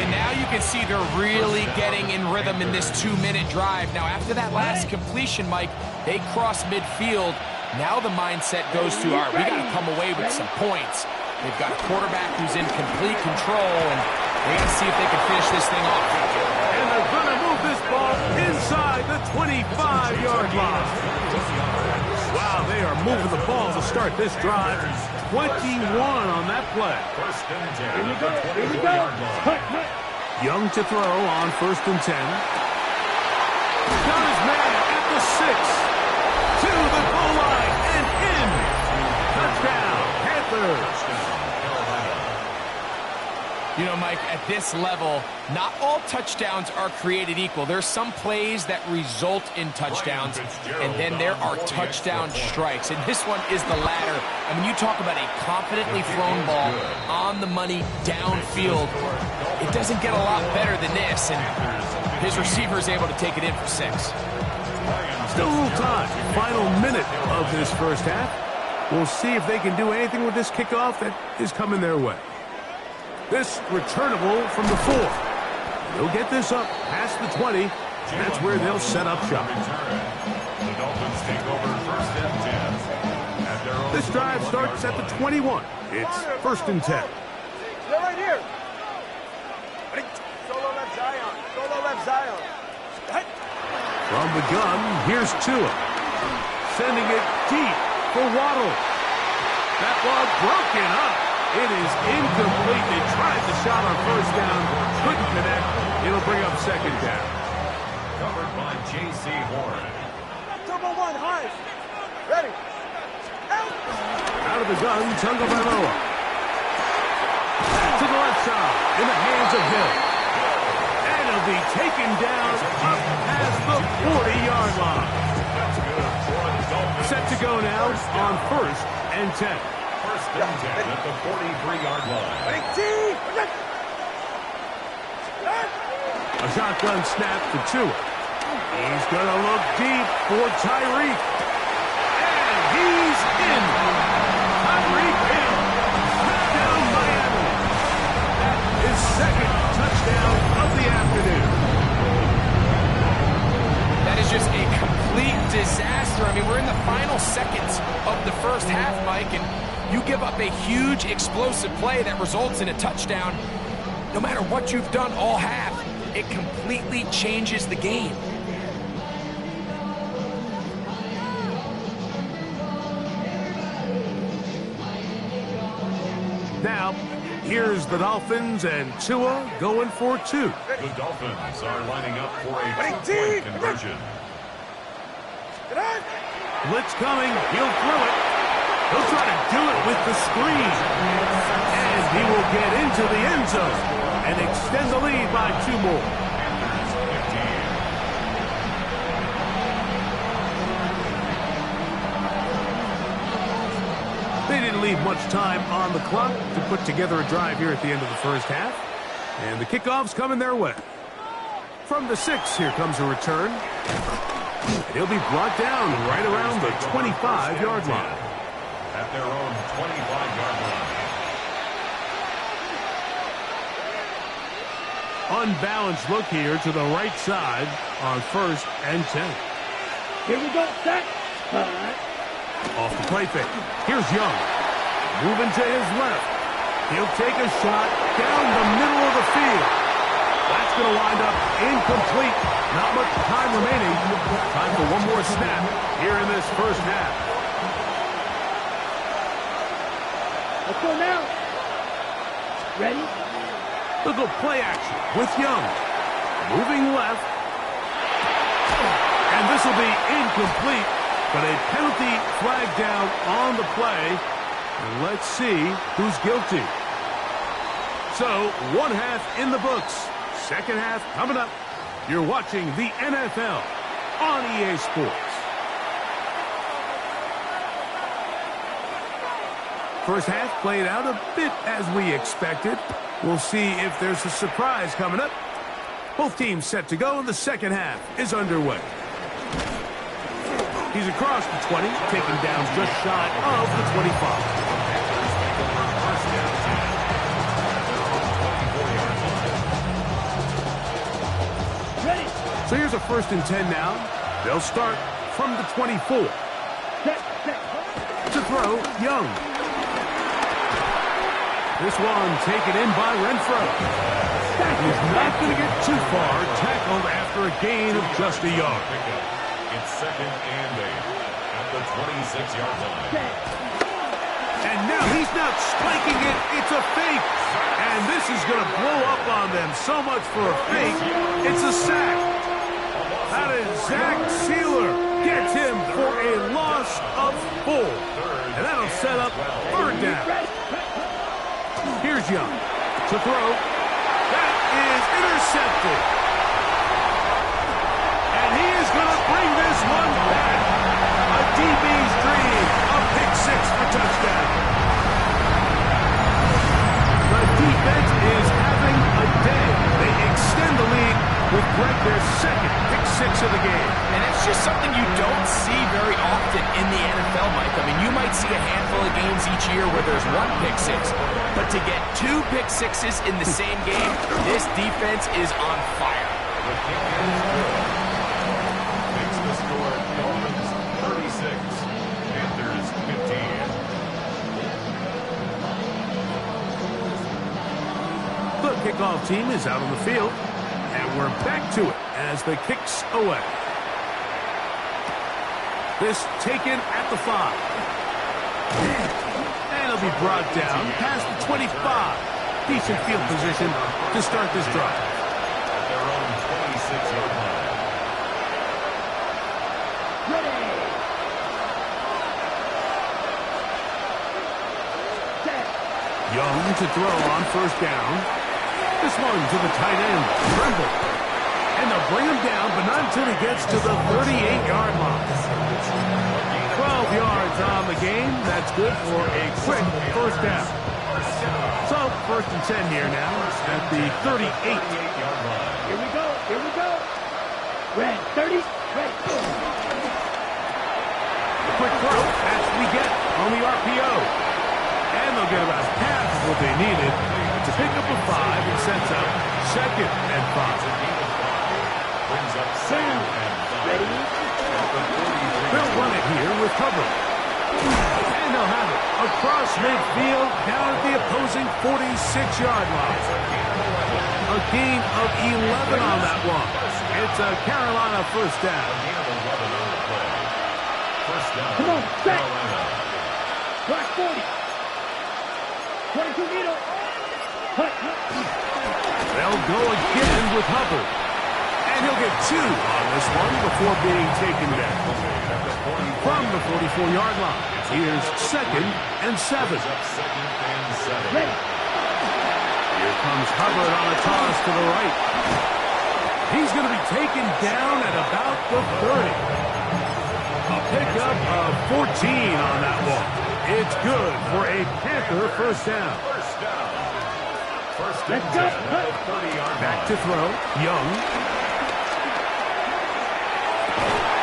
[SPEAKER 8] And now you can see they're really getting in rhythm in this 2-minute drive. Now, after that last completion, Mike, they cross midfield. Now the mindset goes to, all right, we got to come away with some points. They've got a quarterback who's in complete control, and they got to see if they can finish this thing off.
[SPEAKER 7] And they're going to move this ball inside the 25-yard line. Wow, they are moving the ball to start this drive. 21 on that play.
[SPEAKER 5] Here we go. Here we go. Cut.
[SPEAKER 7] Young to throw on 1st and 10. Got his man at the 6. To the goal line and in. Touchdown, Panthers.
[SPEAKER 8] You know, Mike, at this level, not all touchdowns are created equal. There's some plays that result in touchdowns, and then there are touchdown strikes. And this one is the latter. I mean, you talk about a confidently thrown ball on the money downfield. It doesn't get a lot better than this, and his receiver is able to take it in for 6.
[SPEAKER 7] Still a little time. Final minute of this first half. We'll see if they can do anything with this kickoff that is coming their way. This returnable from the 4. They'll get this up past the 20. That's where they'll set up shop.
[SPEAKER 6] The Dolphins take over 1st and 10.
[SPEAKER 7] This drive starts at the 21. It's 1st and 10.
[SPEAKER 5] They're right here. Solo left Zion. Solo left Zion.
[SPEAKER 7] From the gun, here's Tua. Sending it deep for Waddle. That ball broken up. It is incomplete. They tried the shot on 1st down. Couldn't connect. It'll bring up 2nd down.
[SPEAKER 6] Covered by J.C. Horn.
[SPEAKER 5] Turbo 1, high. Ready.
[SPEAKER 7] Out of the gun, Tagovailoa. To the left side, in the hands of Hill. And he'll be taken down up past the 40-yard line. Set to go now on 1st and 10.
[SPEAKER 6] 1st and 10 at the 43-yard line.
[SPEAKER 5] Ready, T.
[SPEAKER 7] A shotgun snap to Tua. He's going to look deep for Tyreek. And he's in. Tyreek Hill. Touchdown Miami. That is second touchdown of the afternoon.
[SPEAKER 8] That is just a complete disaster. I mean, we're in the final seconds of the first half, Mike, and you give up a huge explosive play that results in a touchdown. No matter what you've done all half, it completely changes the game.
[SPEAKER 7] Now, here's the Dolphins and Tua going for two.
[SPEAKER 6] The Dolphins are lining up for a two-point conversion.
[SPEAKER 7] Blitz coming. He'll throw it. He'll try to do it with the screen. And he will get into the end zone and extend the lead by 2 more. They didn't leave much time on the clock to put together a drive here at the end of the first half. And the kickoff's coming their way. From the 6, here comes a return. And he'll be brought down right around the 25-yard line.
[SPEAKER 6] At their own 25-yard line.
[SPEAKER 7] Unbalanced look here to the right side on 1st and 10.
[SPEAKER 5] Here we go, set.
[SPEAKER 7] Off the play fake. Here's Young. Moving to his left. He'll take a shot down the middle of the field. That's going to wind up incomplete. Not much time remaining. Time for one more snap here in this first half.
[SPEAKER 5] Let's go now. Ready?
[SPEAKER 7] Look at play action with Young. Moving left. And this will be incomplete, but a penalty flag down on the play. And let's see who's guilty. So, one half in the books. Second half coming up. You're watching the NFL on EA Sports. First half played out a bit as we expected. We'll see if there's a surprise coming up. Both teams set to go, and the second half is underway. He's across the 20, taken down just shy of the 25.
[SPEAKER 5] Ready.
[SPEAKER 7] So here's a 1st and 10 now. They'll start from the 24.
[SPEAKER 5] Set.
[SPEAKER 7] To throw, Young. This one taken in by Renfro. He's not going to get too far, tackled after a gain of just a yard.
[SPEAKER 6] It's 2nd and 8 at the 26-yard line.
[SPEAKER 7] And now he's not spiking it, it's a fake. And this is going to blow up on them. So much for a fake, it's a sack. How did Zach Sealer get him for a loss of 4? And that'll set up 3rd down. Here's Young to throw. That is intercepted. And he is going to bring this one back. A DB's dream. A pick 6 for touchdown. The defense is having a day. They extend the lead with Greg their 2nd pick 6 of the game.
[SPEAKER 8] And it's just something you don't see very often in the NFL, Mike. I mean, you might see a handful of games each year where there's 1 pick 6. But to get 2 pick 6s in the same game, this defense is on fire.
[SPEAKER 6] The kick is good. Makes the score Dolphins 36, Panthers 15.
[SPEAKER 7] The kickoff team is out on the field, and we're back to it as the kick's away. This taken at the 5. And it'll be brought down past the 25. Decent field position to start this drive.
[SPEAKER 6] At their own 26-yard line.
[SPEAKER 5] Ready. Set.
[SPEAKER 7] Young to throw on 1st down. This one to the tight end, Trimble. And they'll bring him down, but not until he gets to the 38-yard line. 12 yards on the game. That's good for a quick 1st down. So, 1st and 10 here now at the 38.
[SPEAKER 5] Here we go. Here we go. Red, 30, ready.
[SPEAKER 7] Quick throw. That's what we get on the RPO. And they'll get about half of what they needed to pick up a 5 and sets up 2nd and 5.
[SPEAKER 6] Brings up
[SPEAKER 5] Sam, ready.
[SPEAKER 7] They'll run it here with cover. And they'll have it across midfield down at the opposing 46-yard line. A gain of 11 on that one. It's a Carolina first down.
[SPEAKER 5] Come on, set. Black 40. 22 needle. Hut.
[SPEAKER 7] They'll go again with Hubbard. And he'll get 2 on this one before being taken down. From the 44-yard line, here's 2nd and 7.
[SPEAKER 5] Ready.
[SPEAKER 7] Here comes Hubbard on a toss to the right. He's going to be taken down at about the 30. A pickup of 14 on that one. It's good for a Panther first down.
[SPEAKER 6] First
[SPEAKER 5] Let's go.
[SPEAKER 7] Back to throw. Young.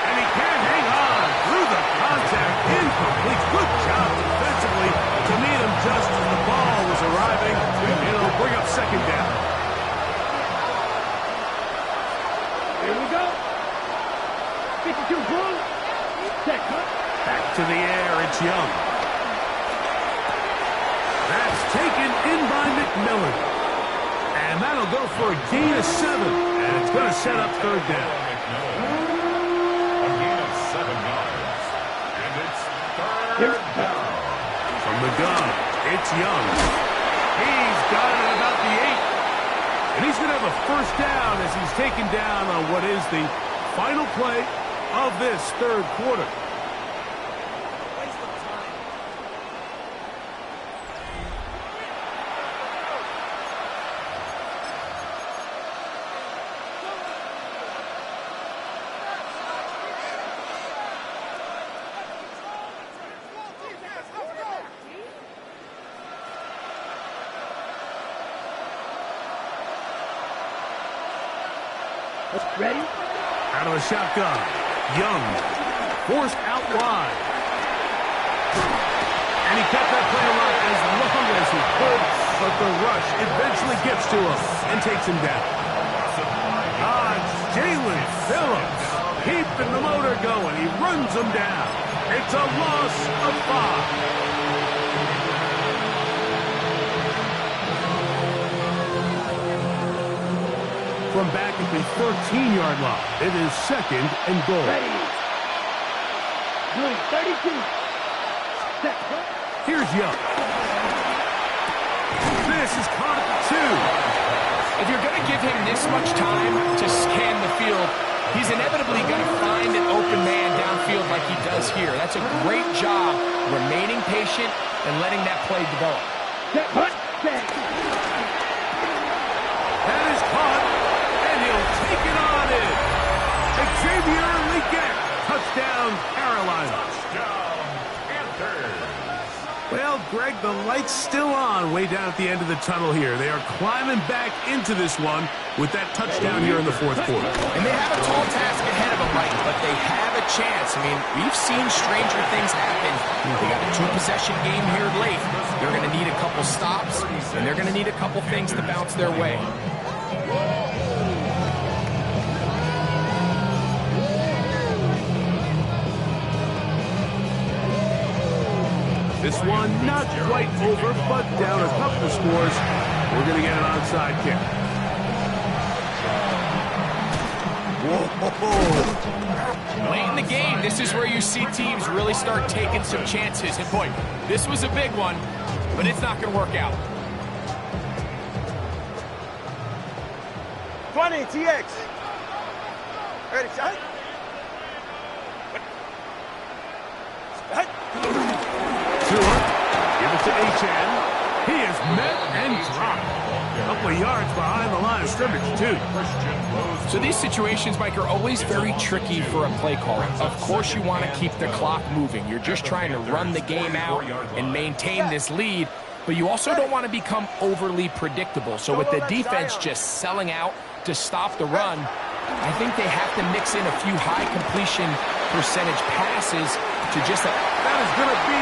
[SPEAKER 7] And he can't hang on through the contact. Incomplete. Good job defensively to meet him just as the ball was arriving. It'll bring up 2nd down.
[SPEAKER 5] Here we go. 52 blue. Set, cut.
[SPEAKER 7] Back to the air. It's Young. That's taken in by McMillan. And that'll go for a gain of 7. And it's going to set up 3rd down.
[SPEAKER 6] A gain of 7 yards. And it's 3rd down.
[SPEAKER 7] From the gun, it's Young. He's got it at about the 8. And he's going to have a first down as he's taken down on what is the final play of this 3rd quarter.
[SPEAKER 5] Ready?
[SPEAKER 7] Out of the shotgun, Young forced out wide. And he kept that play alive as long as he could, but the rush eventually gets to him and takes him down. Jalen Phillips keeping the motor going. He runs him down. It's a loss of 5. From back at the 13-yard line, it is 2nd and goal.
[SPEAKER 5] Ready. Blue, 32. Set, cut.
[SPEAKER 7] Here's Young. This is caught at the 2.
[SPEAKER 8] If you're going to give him this much time to scan the field, he's inevitably going to find an open man downfield like he does here. That's a great job remaining patient and letting that play develop.
[SPEAKER 5] Set, cut, set.
[SPEAKER 7] That is caught, and he'll take it on in. Xavier Legette, touchdown, Carolina. Well, Greg, the light's still on way down at the end of the tunnel here. They are climbing back into this one with that touchdown here in the 4th quarter.
[SPEAKER 8] And they have a tall task ahead of them, Mike, but they have a chance. I mean, we've seen stranger things happen. They got a 2-possession game here late. They're going to need a couple stops, and they're going to need a couple things to bounce their way.
[SPEAKER 7] This one not quite over, but down a couple of scores. We're going to get an onside kick. Whoa.
[SPEAKER 8] Late in the game, this is where you see teams really start taking some chances. And boy, this was a big one, but it's not going to work out.
[SPEAKER 5] 20, TX. Ready, shot.
[SPEAKER 7] Give it to H.N. He is met and dropped. A couple of yards behind the line of scrimmage, too.
[SPEAKER 8] So these situations, Mike, are always very tricky for a play caller. Of course you want to keep the clock moving. You're just trying to run the game out and maintain this lead, but you also don't want to become overly predictable. So with the defense just selling out to stop the run, I think they have to mix in a few high completion percentage passes to just...
[SPEAKER 7] That is going to be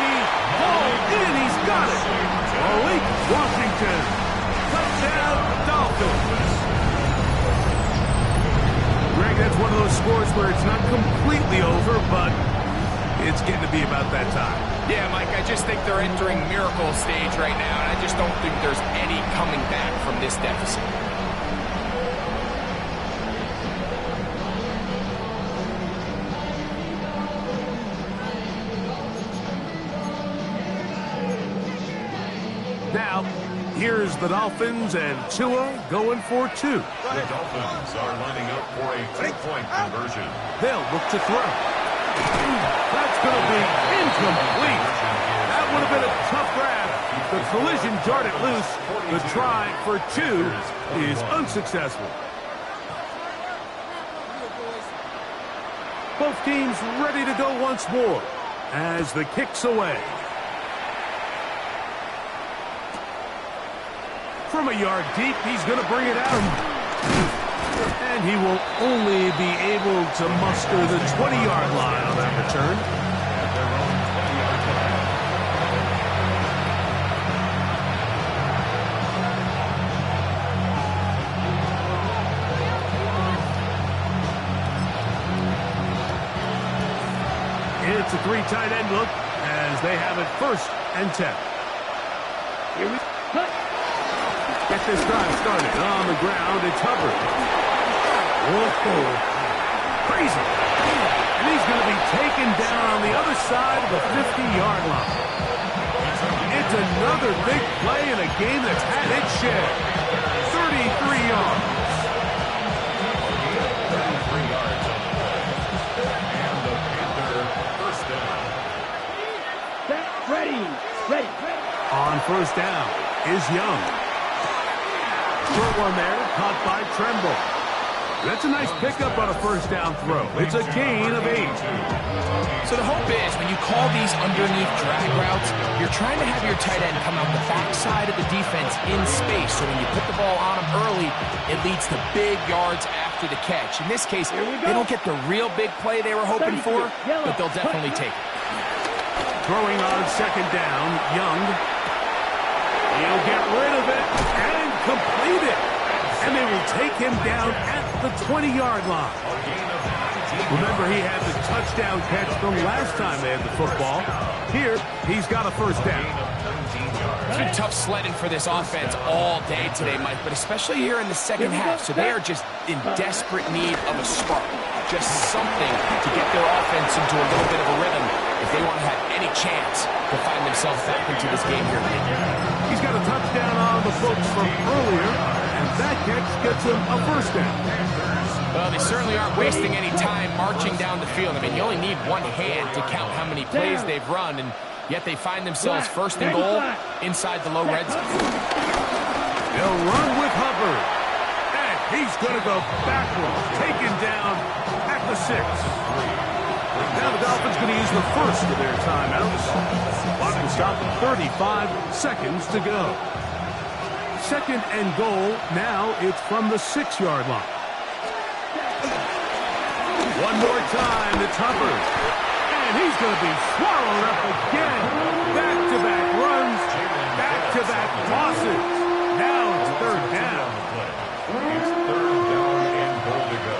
[SPEAKER 7] hauled in. He's got it. Malik Washington. Touchdown, Dolphins. Greg, that's one of those scores where it's not completely over, but it's getting to be about that time.
[SPEAKER 8] Yeah, Mike, I just think they're entering miracle stage right now, and I just don't think there's any coming back from this deficit.
[SPEAKER 7] Now, here's the Dolphins and Tua going for two.
[SPEAKER 6] The Dolphins are lining up for a two-point conversion.
[SPEAKER 7] They'll look to throw. That's going to be incomplete. That would have been a tough grab. The collision darted loose. The try for two is unsuccessful. Both teams ready to go once more as the kick's away. From a yard deep, he's going to bring it out. And he will only be able to muster the 20-yard line on that return.
[SPEAKER 6] At their own 20-yard line.
[SPEAKER 7] It's a three tight end look as they have it 1st and 10. Here we go. Get this drive started. On the ground, it's Hubbard. Whoa. Crazy. And he's going to be taken down on the other side of the 50-yard line. It's another big play in a game that's had its share. 33 yards.
[SPEAKER 6] 33 yards on the play. And the Panther first down.
[SPEAKER 5] Ready.
[SPEAKER 7] On 1st down is Young. Short one there, caught by Tremble. That's a nice pickup on a 1st down throw. It's a gain of 8.
[SPEAKER 8] So the hope is when you call these underneath drag routes, you're trying to have your tight end come out the backside of the defense in space. So when you put the ball on him early, it leads to big yards after the catch. In this case, they don't get the real big play they were hoping for, but they'll definitely take it.
[SPEAKER 7] Throwing on 2nd down, Young. He'll get rid of it and complete it. And they will take him down at the 20-yard line. Remember, he had the touchdown catch from last time they had the football. Here, he's got a 1st down.
[SPEAKER 8] It's been tough sledding for this offense all day today, Mike, but especially here in the second half. So they are just in desperate need of a spark. Just something to get their offense into a little bit of a rhythm if they want to have any chance to find themselves back into this game here today.
[SPEAKER 7] He's got a touchdown on the books from earlier, and that catch gets him a 1st down.
[SPEAKER 8] Well, they certainly aren't wasting any time marching down the field. I mean, you only need one hand to count how many plays they've run, and yet they find themselves 1st and goal inside the low red zone.
[SPEAKER 7] They'll run with Hubbard, and he's going to go backwards, taken down at the 6. Now the Dolphins going to use the 1st of their timeouts. Clock will stop at 35 seconds to go. 2nd and goal. Now it's from the 6-yard line. One more time, it's Hubbard. And he's going to be swallowed up again. Back-to-back runs, back-to-back losses. Now it's 3rd down.
[SPEAKER 6] It's 3rd down and goal to go.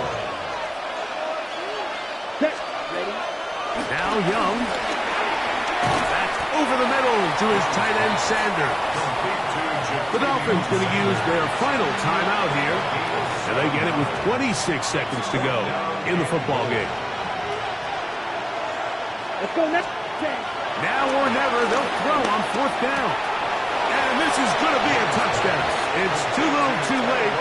[SPEAKER 7] Now Young. That's over the middle to his tight end Sanders. The Dolphins going to use their final timeout here, and they get it with 26 seconds to go in the football game.
[SPEAKER 5] Let's go next.
[SPEAKER 7] Now or never, they'll throw on 4th down. And this is going to be a touchdown. It's too little too late.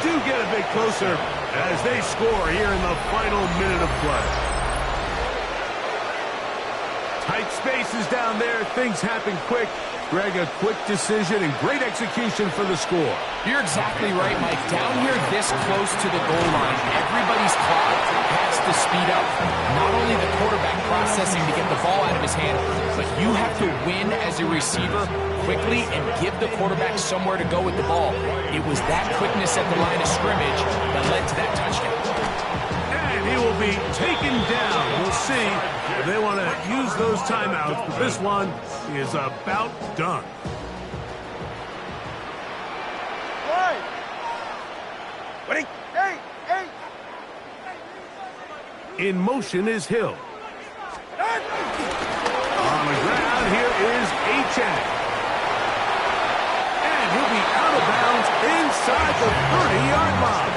[SPEAKER 7] Do get a bit closer as they score here in the final minute of play. Tight spaces down there. Things happen quick. Greg, a quick decision and great execution for the score.
[SPEAKER 8] You're exactly right, Mike. Down here this close to the goal line, everybody's clock has to speed up. Not only the quarterback processing to get the ball out of his hand, but you have to win as a receiver quickly and give the quarterback somewhere to go with the ball. It was that quickness at the line of scrimmage that led to that touchdown.
[SPEAKER 7] And he will be taken down. We'll see if they want to use those timeouts, but this one is about done.
[SPEAKER 5] Ready? Hey, hey.
[SPEAKER 7] In motion is Hill. On the ground, here is Achane. And he'll be out of bounds inside the 30-yard line.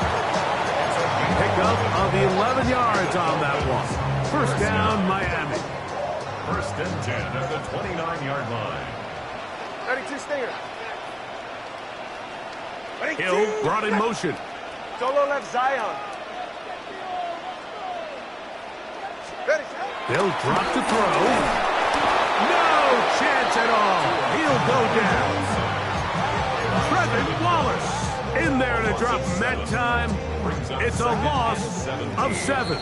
[SPEAKER 7] Pick up of the 11 yards on that one. First down, Miami.
[SPEAKER 6] First and 10 at the 29-yard line.
[SPEAKER 5] 32 stinger. Ready?
[SPEAKER 7] Hill brought in motion.
[SPEAKER 5] Solo left Zion. Ready?
[SPEAKER 7] They'll drop to throw. No chance at all. He'll go down. Trevin Wallace in there to drop him that time. It's a loss of 7.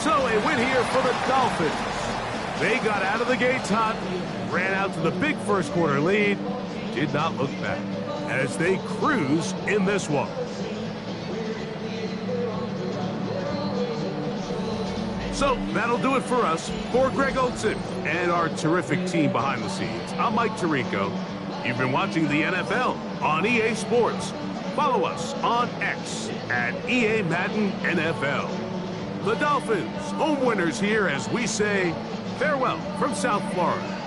[SPEAKER 7] So a win here for the Dolphins. They got out of the gates hot, ran out to the big first quarter lead, did not look back as they cruise in this one. So that'll do it for us. For Greg Olson and our terrific team behind the scenes, I'm Mike Tirico. You've been watching the NFL on EA Sports. Follow us on X at EA Madden NFL. The Dolphins, home winners here as we say farewell from South Florida.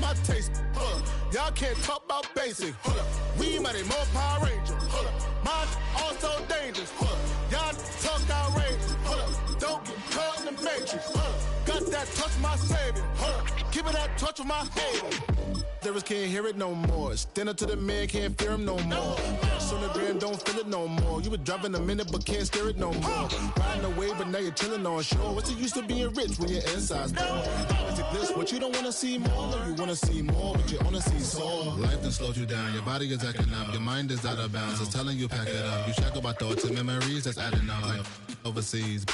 [SPEAKER 9] my taste. Y'all can't talk about basic. We mighty more Power Ranger. Mine also dangerous. Y'all talk outrageous. Don't get caught in the matrix. Got that touch my savior. Give it that touch of my haters. Lyrics can't hear it no more. Stand up to the man, can't fear him no more. On the gram, don't feel it no more. You were driving a minute, but can't steer it no more. Riding away, but now you're chilling on shore. What's the use of being rich when your inside's poor? Is it this what you don't want to see more? You want to see more, but you only see sore. Life done slowed you down. Your body is acting up. Your mind is out of bounds. It's telling you pack it up. You shackle by thoughts and memories that's adding up. Like overseas,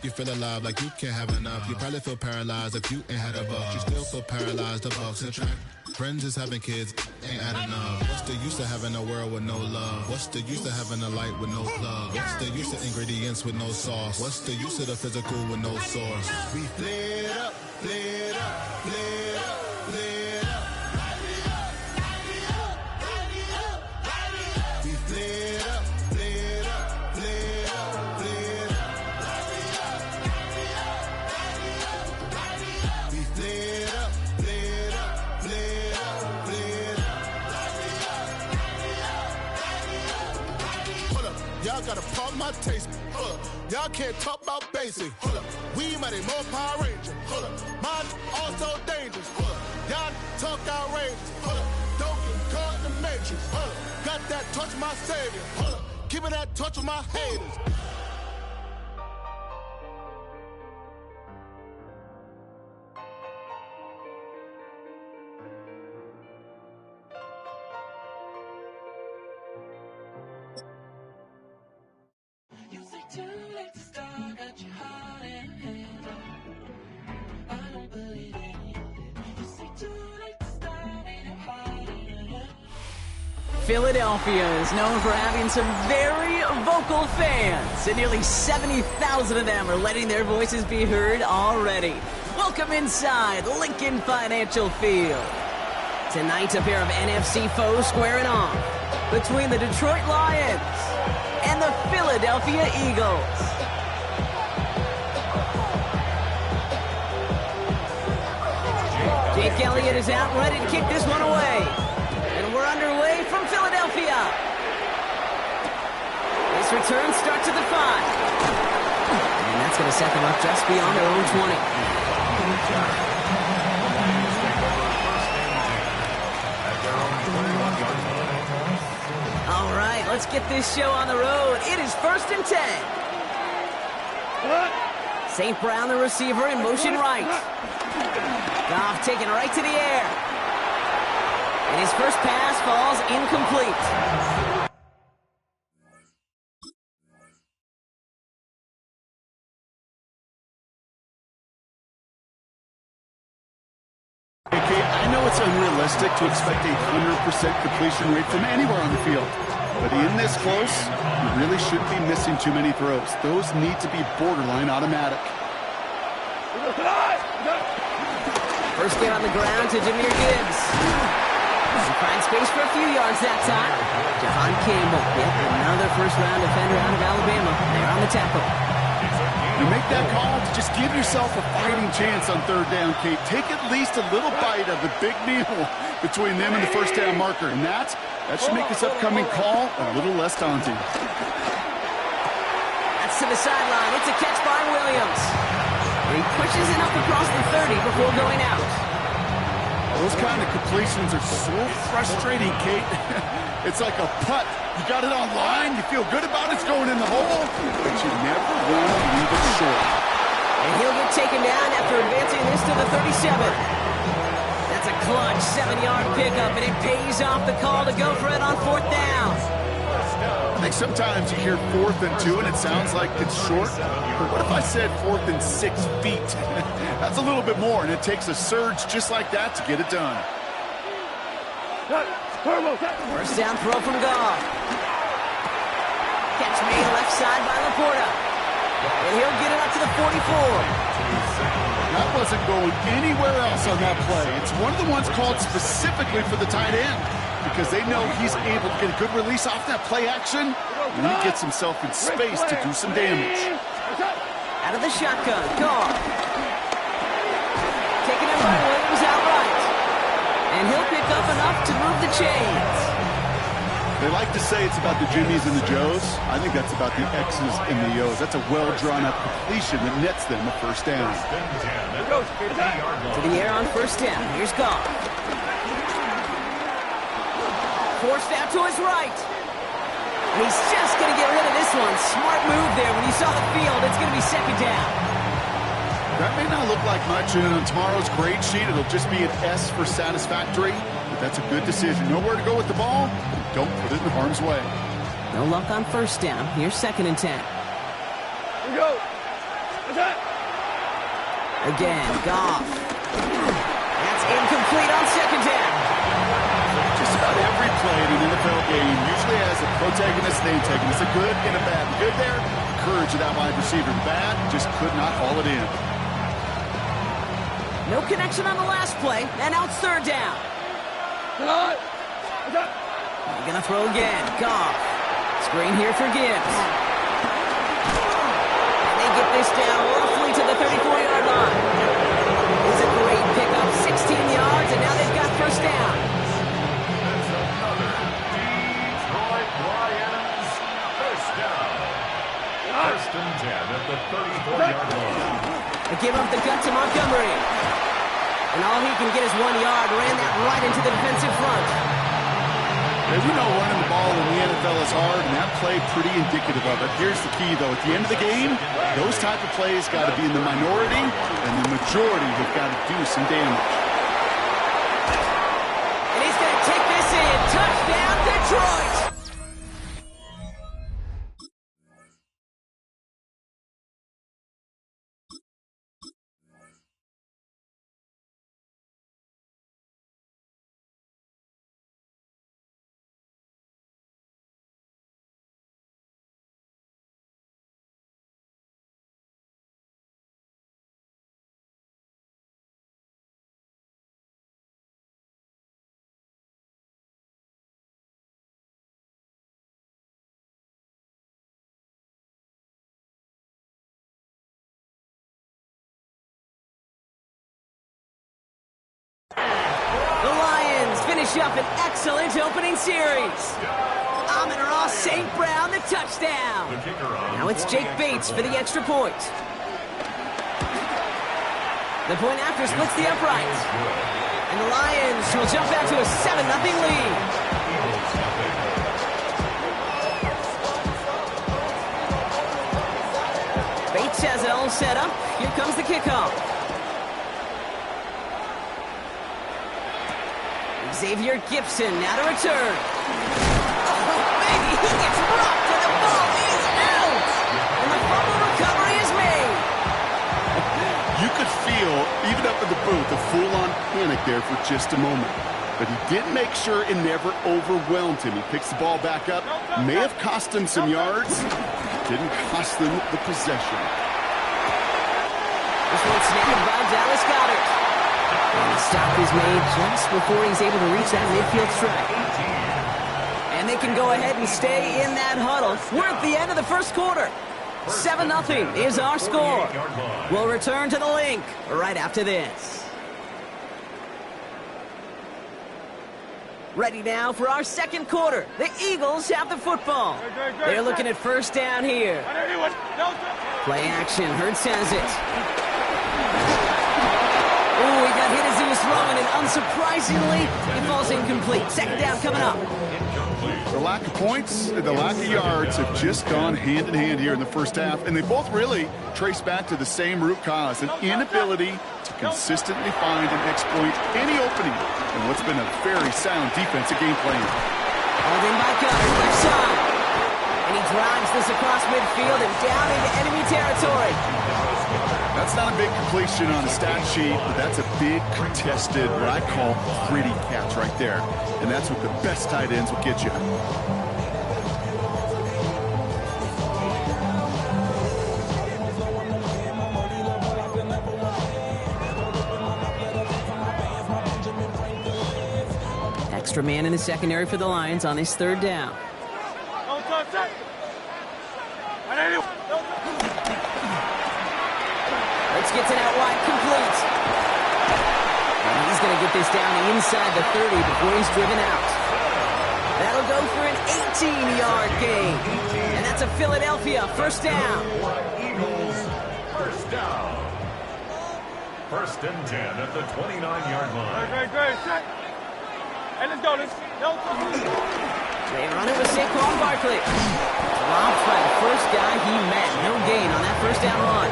[SPEAKER 9] you feel alive like you can't have enough. You probably feel paralyzed if you ain't had a buck. You still feel paralyzed, the bucks and track. Friends is having kids, ain't adding up. What's the use of having a world with no love? What's the use of having a light with no plug? What's the use of ingredients with no sauce? What's the use of the physical with no source? We lit up, lit up, lit up, lit up. We lit up, lit up, lit up, lit up. We lit up, lit up, lit up, lit up. Hold up, y'all gotta pump my taste. Hold up, y'all can't talk about basic. Hold up, we mighty more Power Ranger. Hold up, mine also dangerous. Hold up, y'all talk outrageous. Hold up, don't get caught in the matrix. Hold up, got that touch my savior. Hold up, give it that touch of my haters.
[SPEAKER 3] Philadelphia is known for having some very vocal fans, and nearly 70,000 of them are letting their voices be heard already. Welcome inside Lincoln Financial Field. Tonight, a pair of NFC foes squaring off between the Detroit Lions and the Philadelphia Eagles. Jake Elliott is out ready to kick this one away. And we're underway from Philadelphia. This return starts at the 5. And that's going to set them up just beyond their own 20. All right, let's get this show on the road. It is 1st and 10. St. Brown, the receiver, in motion right. Goff taken right to the air. And his first pass falls incomplete.
[SPEAKER 4] I know it's unrealistic to expect a 100% completion rate from anywhere on the field. But in this close, you really shouldn't be missing too many throws. Those need to be borderline automatic.
[SPEAKER 3] First get on the ground to Jahmyr Gibbs. He finds space for a few yards that time. Jahan Campbell, yep, another first-round defender out of Alabama. They're on the tackle.
[SPEAKER 4] You make that call to just give yourself a fighting chance on 3rd down, Kate. Take at least a little bite of the big meal between them and the first down marker. And that should make this upcoming call a little less daunting.
[SPEAKER 3] That's to the sideline. It's a catch by Williams. He pushes it up across the 30 before going out.
[SPEAKER 4] Those kind of completions are so frustrating, Kate. It's like a putt. You got it on line, you feel good about it's going in the hole, but you never want to leave it short.
[SPEAKER 3] And he'll get taken down after advancing this to the 37. That's a clutch 7-yard pickup, and it pays off the call to go for it on 4th down.
[SPEAKER 4] I think sometimes you hear 4th and 2 and it sounds like it's short, but what if I said 4th and 6 feet? That's a little bit more, and it takes a surge just like that to get it done.
[SPEAKER 3] First down throw from Goff. Catch made left side by Laporta. And he'll get it up to the 44.
[SPEAKER 4] That wasn't going anywhere else on that play. It's one of the ones called specifically for the tight end because they know he's able to get a good release off that play action, and he gets himself in space to do some damage.
[SPEAKER 3] Out of the shotgun, Goff. Taking it by Williams outright. to move the chains.
[SPEAKER 4] They like to say it's about the Jimmies and the Joes. I think that's about the X's and the O's. That's a well-drawn-up completion that nets them a first down.
[SPEAKER 3] To the air on first down. Here's Goff. Forced out to his right. And he's just going to get rid of this one. Smart move there. When you saw the field, it's going to be second down.
[SPEAKER 4] That may not look like much, and on tomorrow's grade sheet, it'll just be an S for satisfactory. But that's a good decision. Nowhere to go with the ball. Don't put it in harm's way.
[SPEAKER 3] No luck on first down. Here's 2nd and 10.
[SPEAKER 5] Here we go.
[SPEAKER 3] Again, Goff. That's incomplete on 2nd down.
[SPEAKER 4] Just about every play in an NFL game usually has a protagonist and antagonist, a good and a bad. The good there, the courage of that wide receiver. The bad, just could not haul it in.
[SPEAKER 3] No connection on the last play, and now it's 3rd down. They're going to throw again. Goff. Screen here for Gibbs. And they get this down roughly to the 34-yard line. It's a great pickup, 16 yards, and now they've got first down.
[SPEAKER 6] That's another Detroit Lions first down. 1st and 10 at the 34-yard line.
[SPEAKER 3] They give up the gut to Montgomery. And all he can get is 1 yard. Ran that right into the defensive front.
[SPEAKER 4] As you know, running the ball in the NFL is hard, and that play pretty indicative of it. Here's the key, though. At the end of the game, those type of plays got to be in the minority, and the majority have got to do some damage.
[SPEAKER 3] And he's going to take this in. Touchdown, Detroit! Finish up an excellent opening series. Amon-Ra St. Brown, the touchdown. Now it's Jake Bates for the extra point. The point after splits the upright. And the Lions will jump back to a 7-0 lead. Bates has it all set up. Here comes the kickoff. Xavier Gibson now to return. Oh, baby, he gets rocked and the ball is out. And the fumble recovery is made.
[SPEAKER 4] You could feel, even up in the booth, a full-on panic there for just a moment. But he did make sure it never overwhelmed him. He picks the ball back up. May have cost him some yards. Didn't cost them the possession.
[SPEAKER 3] This one snapped by Dallas Goedert. And the stop is made just before he's able to reach that midfield strike. And they can go ahead and stay in that huddle. We're at the end of the first quarter. 7-0 is our score. We'll return to the link right after this. Ready now for our second quarter. The Eagles have the football. They're looking at first down here. Play action. Hurts has it. Oh, he got hit as he was throwing, and unsurprisingly, it falls incomplete. Second down coming up.
[SPEAKER 4] The lack of points and the lack of yards have just gone hand in hand here in the first half, and they both really trace back to the same root cause, an inability to consistently find and exploit any opening in what's been a very sound defensive game plan.
[SPEAKER 3] Holding by Goddard, left side. And he drives this across midfield and down into enemy territory.
[SPEAKER 4] That's not a big completion on the stat sheet, but that's a big contested, what I call gritty catch right there. And that's what the best tight ends will get you.
[SPEAKER 3] Extra man in the secondary for the Lions on this third down. Let's get it out wide, complete. And he's going to get this down inside the 30 before he's driven out. That'll go for an 18-yard gain. And that's a Philadelphia first down.
[SPEAKER 6] Eagles first down. First and 10 at the 29-yard line.
[SPEAKER 5] Great. Set. Hey, let's go.
[SPEAKER 3] They run it with Saquon Barkley. Dropped by the first guy he met. No gain on that first down run.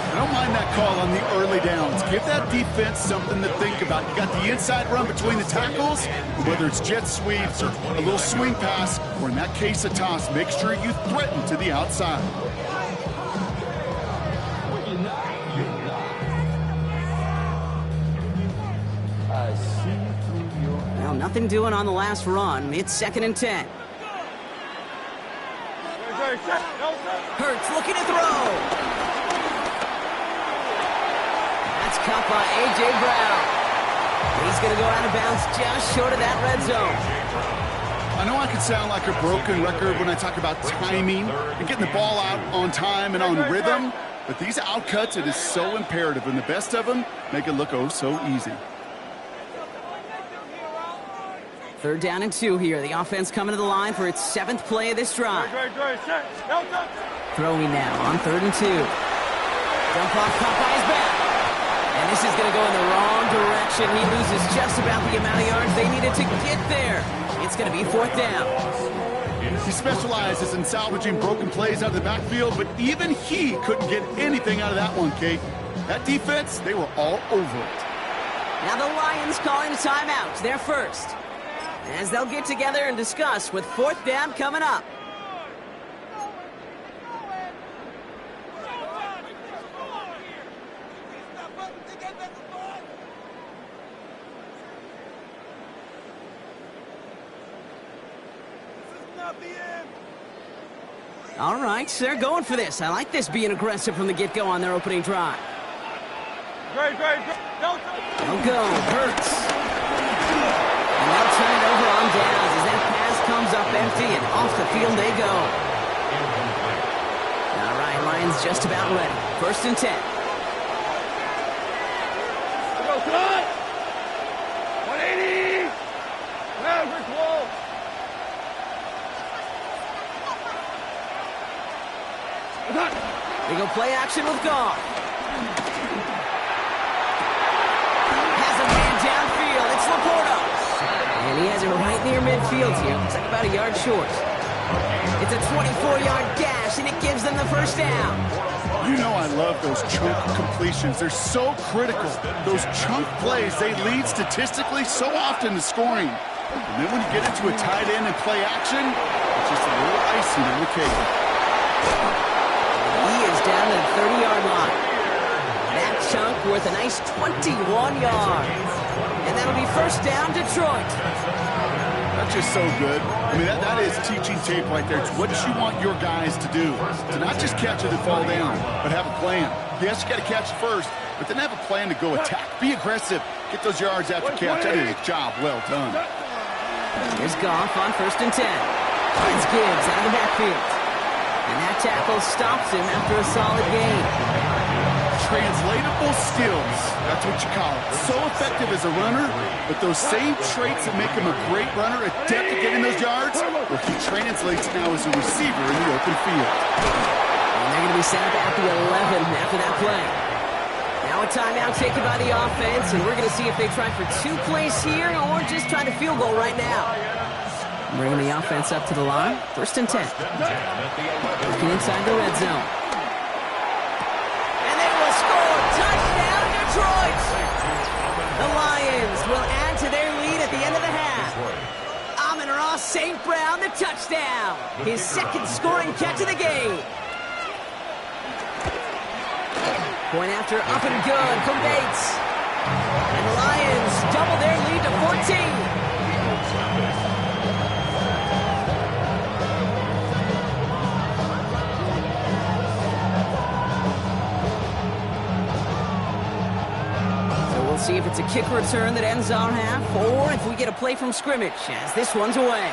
[SPEAKER 4] I don't mind that call on the early downs. Give that defense something to think about. You got the inside run between the tackles, whether it's jet sweeps or a little swing pass, or in that case a toss, make sure you threaten to the outside.
[SPEAKER 3] Well, nothing doing on the last run. It's 2nd and 10. Hurts looking to throw. That's caught by A.J. Brown. He's going to go out of bounds just short of that red zone.
[SPEAKER 4] I know I can sound like a broken record when I talk about timing and getting the ball out on time and on rhythm, but these outcuts, it is so imperative, and the best of them make it look oh so easy.
[SPEAKER 3] 3rd down and 2 here. The offense coming to the line for its 7th play of this drive. Throwing now on 3rd and 2. Jump off caught by his back. And this is going to go in the wrong direction. He loses just about the amount of yards they needed to get there. It's going to be 4th down.
[SPEAKER 4] He specializes in salvaging broken plays out of the backfield, but even he couldn't get anything out of that one, Kate. That defense, they were all over it.
[SPEAKER 3] Now the Lions calling a timeout. They're first, as they'll get together and discuss with 4th down coming up. All right, they're going for this. I like this being aggressive from the get-go on their opening drive.
[SPEAKER 5] Great.
[SPEAKER 3] They'll go. Hurts. And they'll turn it over on downs as that pass comes up empty and off the field they go. All right, Lions just about ready. 1st and 10.
[SPEAKER 5] Go, cut! 180! Average wall!
[SPEAKER 3] They go play action with Goff. Has a man downfield. It's Laporta. And he has it right near midfield here. Looks like about a yard short. It's a 24-yard dash, and it gives them the first down.
[SPEAKER 4] You know I love those chunk completions. They're so critical. Those chunk plays, they lead statistically so often to scoring. And then when you get into a tight end and play action, it's just a little icing on the cake.
[SPEAKER 3] He is down to the 30-yard line. That chunk worth a nice 21 yards. And that'll be first down, Detroit.
[SPEAKER 4] That's just so good. I mean, that is teaching tape right there. It's what you want your guys to do. To not just catch it and fall down, but have a plan. Yes, you got to catch it first, but then have a plan to go attack. Be aggressive. Get those yards after catch. That is a job well done.
[SPEAKER 3] Here's Goff on 1st and 10. Finds Gibbs out of the backfield. And that tackle stops him after a solid gain.
[SPEAKER 4] Translatable skills. That's what you call it. So effective as a runner, but those same traits that make him a great runner, adept at getting those yards, well, he translates now as a receiver in the open field.
[SPEAKER 3] And they're going to be set up at the 11 after that play. Now a timeout taken by the offense, and we're going to see if they try for 2 plays here or just try to field goal right now. Bringing the offense up to the line. 1st and 10. Looking inside the red zone. And they will score. Touchdown, Detroit! The Lions will add to their lead at the end of the half. Amon-Ra St. Brown, the touchdown. His 2nd scoring catch of the game. Point after up and good from Bates. And the Lions double their lead to 14. See if it's a kick return that ends our half, or if we get a play from scrimmage, as this one's away.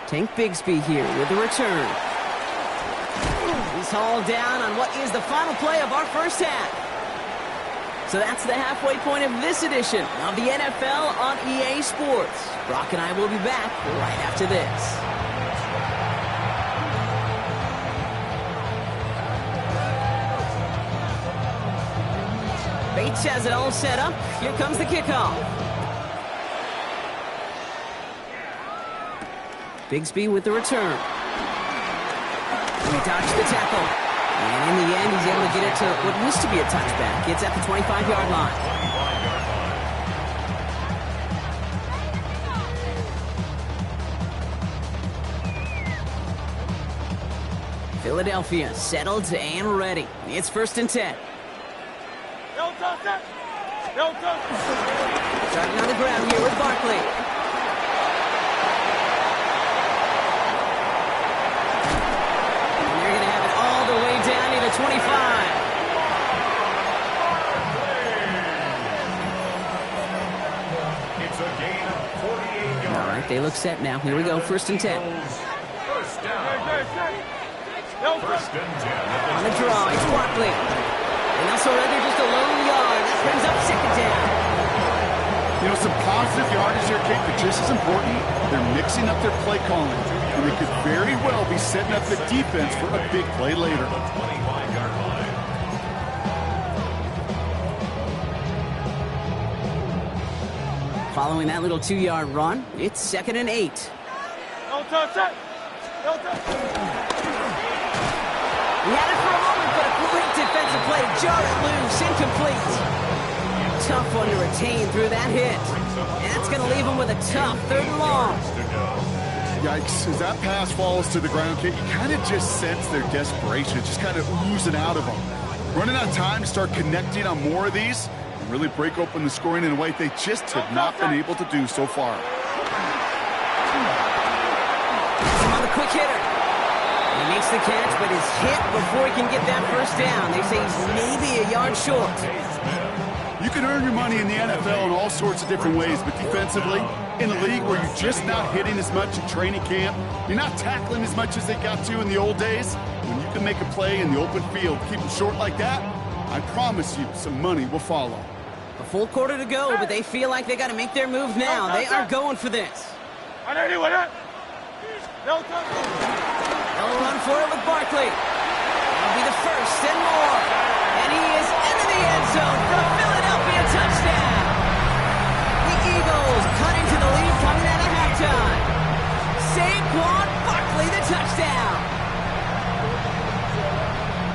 [SPEAKER 3] Tank Bigsby here with the return. He's hauled down on what is the final play of our first half. So that's the halfway point of this edition of the NFL on EA Sports. Brock and I will be back right after this. Bates has it all set up. Here comes the kickoff. Bigsby with the return. He dodged the tackle. And in the end, he's able to get it to what used to be a touchback. It's at the 25-yard line. Philadelphia settled and ready. It's 1st and 10. Starting on the ground here with Barkley. And they're going to have it all the way down to the 25.
[SPEAKER 6] It's a gain of 48 yards.
[SPEAKER 3] All right, they look set now. Here we go, 1st and 10.
[SPEAKER 6] First down. 1st and 10.
[SPEAKER 3] On the draw, it's Barkley. And also they're just a lone yard. That brings up 2nd down.
[SPEAKER 4] You know, some positive yardage here, Kate, but just as important, they're mixing up their play calling. And they could very well be setting up the defense for a big play later.
[SPEAKER 6] 25-yard line.
[SPEAKER 3] Following that little 2-yard run, it's 2nd and 8.
[SPEAKER 5] Don't touch it. Don't touch it.
[SPEAKER 3] He had it for a moment, but a great defensive play. Jar it loose, incomplete. Tough one to retain through that hit. And that's going to leave him with a tough 3rd and long.
[SPEAKER 4] Yikes, as that pass falls to the ground, Kate, you kind of just sense their desperation. It's just kind of oozing out of them. Running out of time to start connecting on more of these and really break open the scoring in a way they just have not been able to do so far.
[SPEAKER 3] He's on the quick hitter. He makes the catch, but is hit before he can get that 1st down. They say he's maybe a yard short.
[SPEAKER 4] You can earn your money in the NFL in all sorts of different ways, but defensively, in a league where you're just not hitting as much in training camp, you're not tackling as much as they got to in the old days, when you can make a play in the open field, keep them short like that, I promise you some money will follow.
[SPEAKER 3] A full quarter to go, but they feel like they got to make their move now. They are going for this.
[SPEAKER 5] They'll
[SPEAKER 3] run for it with Barkley. That'll be the 1st and more. And he is into the end zone for a Philadelphia touchdown. The Eagles cut into the lead coming out of halftime. Saquon Barkley, the touchdown.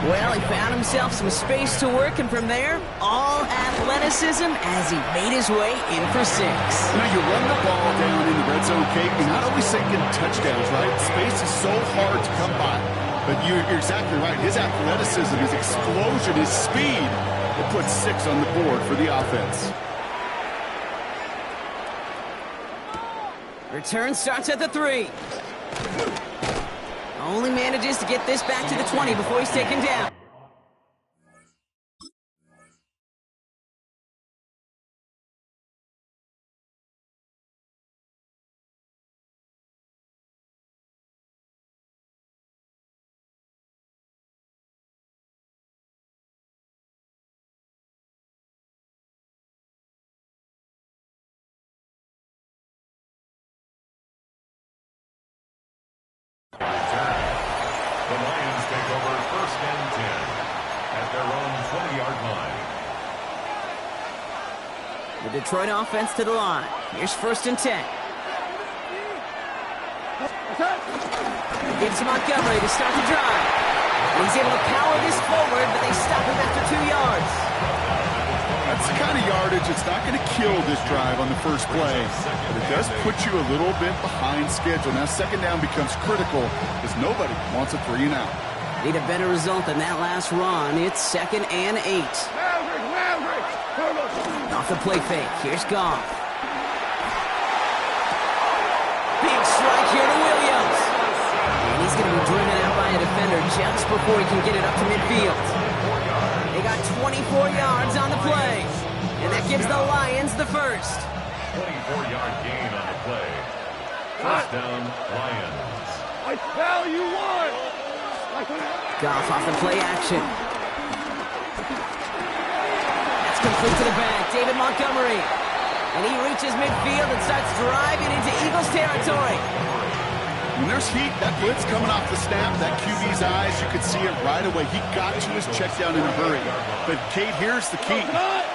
[SPEAKER 3] Well, he found himself some space to work, and from there, all athleticism as he made his way in for 6.
[SPEAKER 4] You know, you run the ball down in the red zone, Kate, you're not always getting touchdowns, right? Space is so hard to come by. But you're exactly right. His athleticism, his explosion, his speed will put 6 on the board for the offense.
[SPEAKER 3] Return starts at the 3. Only manages to get this back to the 20 before he's taken down.
[SPEAKER 6] The Lions take over 1st and 10 at their own 20-yard line.
[SPEAKER 3] The Detroit offense to the line. Here's 1st and 10. Gives to Montgomery to start the drive. And he's able to power this forward, but they stop him after 2 yards.
[SPEAKER 4] That's the kind of yardage that's not going to kill this drive on the first play, but it does put you a little bit behind schedule. Now 2nd down becomes critical because nobody wants a 3 and out.
[SPEAKER 3] Need a better result than that last run. It's 2nd and 8. Off the play fake. Here's Goff. Big strike here to Williams. And he's going to be driven out by a defender just before he can get it up to midfield. They got 24 yards on the play. And that gives the Lions the 1st.
[SPEAKER 6] 24-yard gain on the play. 1st down, Lions.
[SPEAKER 5] I tell you what.
[SPEAKER 3] Goff off the play action. That's It's complete to the back. David Montgomery. And he reaches midfield and starts driving into Eagles territory.
[SPEAKER 4] When there's heat, that blitz coming off the snap, that QB's eyes, you could see it right away. He got to his check down in a hurry. But, Kate, here's the key.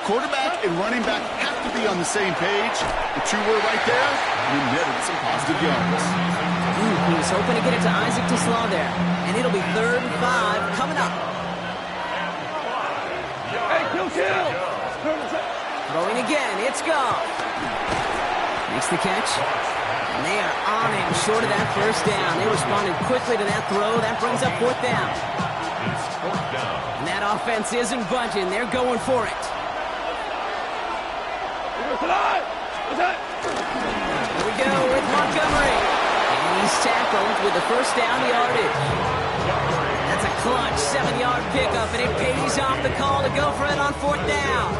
[SPEAKER 4] Quarterback and running back have to be on the same page. The two were right there, and he netted some positive yards.
[SPEAKER 3] He was hoping to get it to Isaac Tesla there. And it'll be 3rd and 5 coming up.
[SPEAKER 5] Hey, kill!
[SPEAKER 3] Throwing again, it's Goff. Makes the catch. And they are on him short of that first down. They responded quickly to that throw. That brings up 4th down. And that offense isn't budging. They're going for it. Here we go with Montgomery. And he's tackled with the first down yardage. That's a clutch 7-yard pickup, and it pays off the call to go for it on 4th down.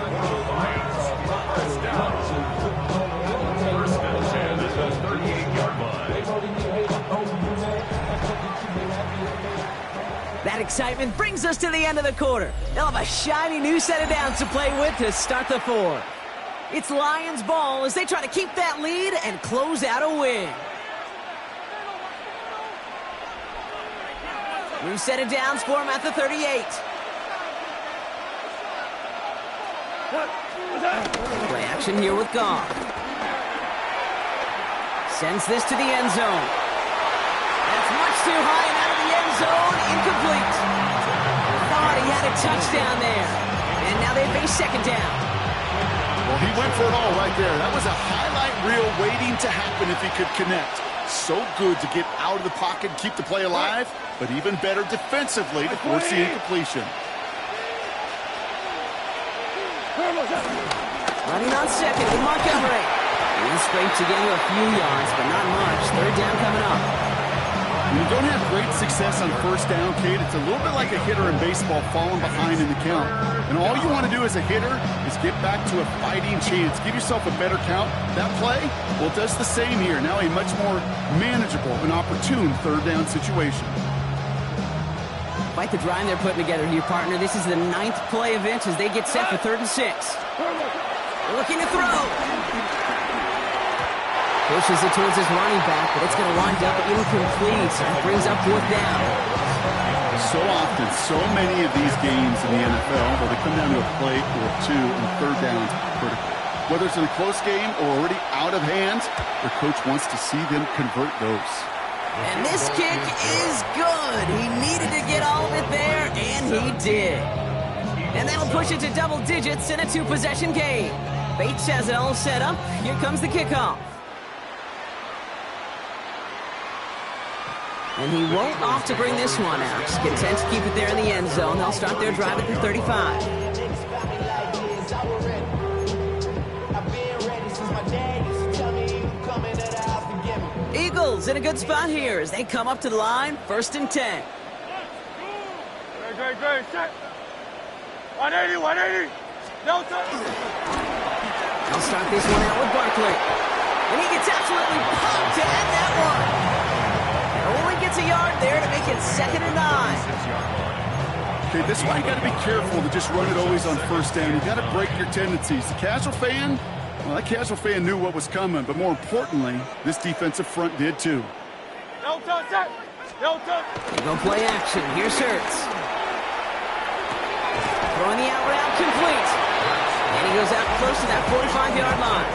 [SPEAKER 3] That excitement brings us to the end of the quarter. They'll have a shiny new set of downs to play with to start the 4th. It's Lions ball as they try to keep that lead and close out a win. New set of downs for him at the 38. Play action here with Goff. Sends this to the end zone. That's much too high and out of the end zone. Incomplete. Thought he had a touchdown there. And now they face 2nd down.
[SPEAKER 4] Well, he went for it all right there. That was a highlight reel waiting to happen if he could connect. So good to get out of the pocket and keep the play alive, but even better defensively to force the incompletion.
[SPEAKER 3] Running on 2nd with Montgomery. He scraped together a few yards, but not much. 3rd down coming up.
[SPEAKER 4] When you don't have great success on 1st down, Kate, it's a little bit like a hitter in baseball falling behind in the count. And all you want to do as a hitter is get back to a fighting chance. Give yourself a better count. That play, well, it does the same here. Now a much more manageable and opportune 3rd down situation.
[SPEAKER 3] Quite the drive they're putting together here, partner. This is the 9th play of inch as they get set for 3rd and 6. They're looking to throw. Pushes it towards his running back, but it's going to wind up incomplete. That brings up 4th down.
[SPEAKER 4] So often, so many of these games in the NFL, where they come down to a play or two and 3rd down critical. Whether it's in a close game or already out of hand, their coach wants to see them convert those.
[SPEAKER 3] And this kick is good. He needed to get all of it there, and he did. And that'll push it to double digits in a 2-possession game. Bates has it all set up. Here comes the kickoff. And he won't opt to bring this one out. Just content to keep it there in the end zone. They'll start their drive at the 35. Eagles in a good spot here as they come up to the line. 1st and 10.
[SPEAKER 5] Great. Check. 180. No touch.
[SPEAKER 3] They'll start this one out with Barkley. And he gets absolutely pumped to end that one. Only gets a yard there to make it 2nd and 9.
[SPEAKER 4] Okay, this is why you got to be careful to just run it always on 1st down. You got to break your tendencies. The casual fan, well, that casual fan knew what was coming, but more importantly, this defensive front did too.
[SPEAKER 5] No touch.
[SPEAKER 3] They go play action. Here's Hurts. Throwing the out route complete. And he goes out close to that 45-yard line.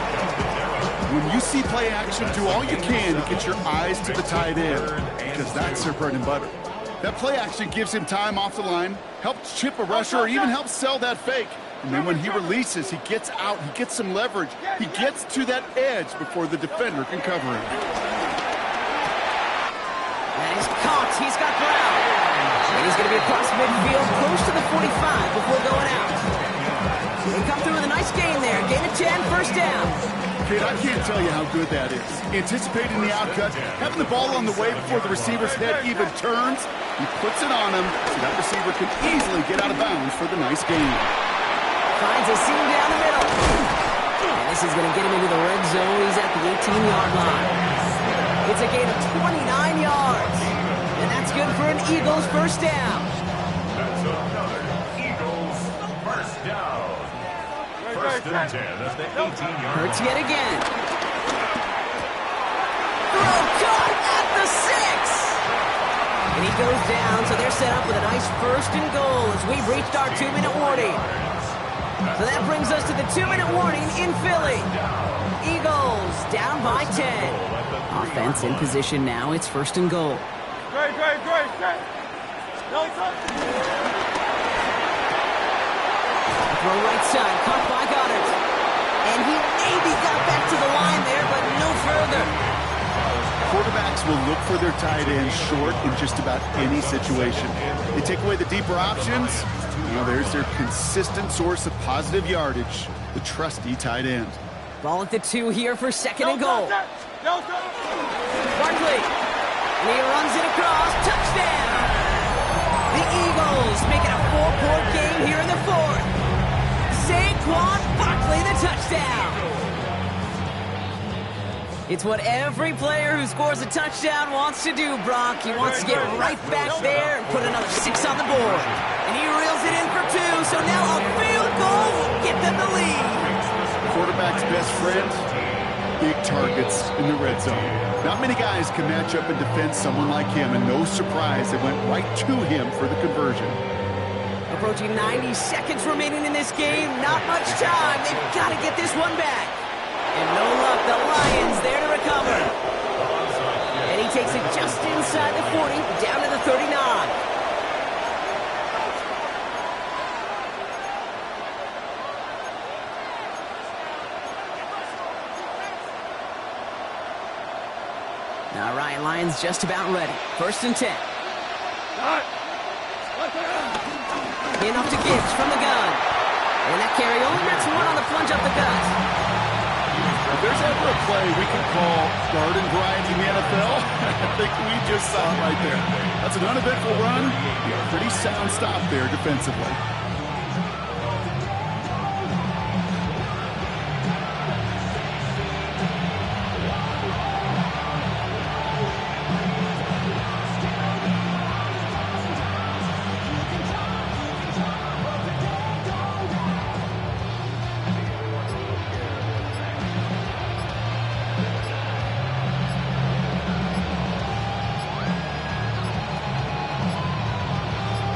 [SPEAKER 4] When you see play action, do all you can to get your eyes to the tight end, because that's their bread and butter. That play action gives him time off the line, helps chip a rusher, or even helps sell that fake. And then when he releases, he gets out, he gets some leverage. He gets to that edge before the defender can cover him.
[SPEAKER 3] And he's caught. He's got Brown. And he's going to be across midfield, close to the 45 before going out. They come through with a nice gain there. Gain of 10, 1st down.
[SPEAKER 4] Kid, I can't tell you how good that is. Anticipating the outcut, having the ball on the way before the receiver's head even turns, he puts it on him so that receiver can easily get out of bounds for the nice gain.
[SPEAKER 3] Finds a seam down the middle. And this is going to get him into the red zone. He's at the 18-yard line. It's a gain of 29 yards. And that's good for an Eagles 1st down.
[SPEAKER 6] That's another Eagles 1st down. First and 10 at the 18-yard
[SPEAKER 3] Hurts yet again. Throw caught at the 6. And he goes down, so they're set up with a nice 1st and goal as we've reached our 2-minute warning. So that brings us to the 2-minute warning in Philly. Eagles down by 10. Offense in position now. It's 1st and goal.
[SPEAKER 5] Great. No,
[SPEAKER 3] Throw right side, caught by Goddard. And he maybe got back to the line there, but no further.
[SPEAKER 4] Quarterbacks will look for their tight end short in just about any situation. They take away the deeper options. Now there's their consistent source of positive yardage, the trusty tight end.
[SPEAKER 3] Ball at the 2 here for 2nd and goal. Barkley. And he runs it across. Touchdown. The Eagles make it a 4-point game here in the 4th. Saquon Barkley, the touchdown. It's what every player who scores a touchdown wants to do, Brock. He wants to get right back there and put another 6 on the board. And he reels it in for 2, so now a field goal will get them the lead.
[SPEAKER 4] Quarterback's best friend, big targets in the red zone. Not many guys can match up and defend someone like him, and no surprise, it went right to him for the conversion.
[SPEAKER 3] Approaching 90 seconds remaining in this game. Not much time. They've got to get this one back. And no luck, the Lions there to recover. And he takes it just inside the 40, down to the 39. All right, Lions just about ready. 1st and 10. In off to Gibbs from the gun. And that carry only nets 1 on the plunge up the gut.
[SPEAKER 4] If there's ever a play we can call garden variety in the NFL, I think we just saw it right there. That's an uneventful run. Pretty sound stop there defensively.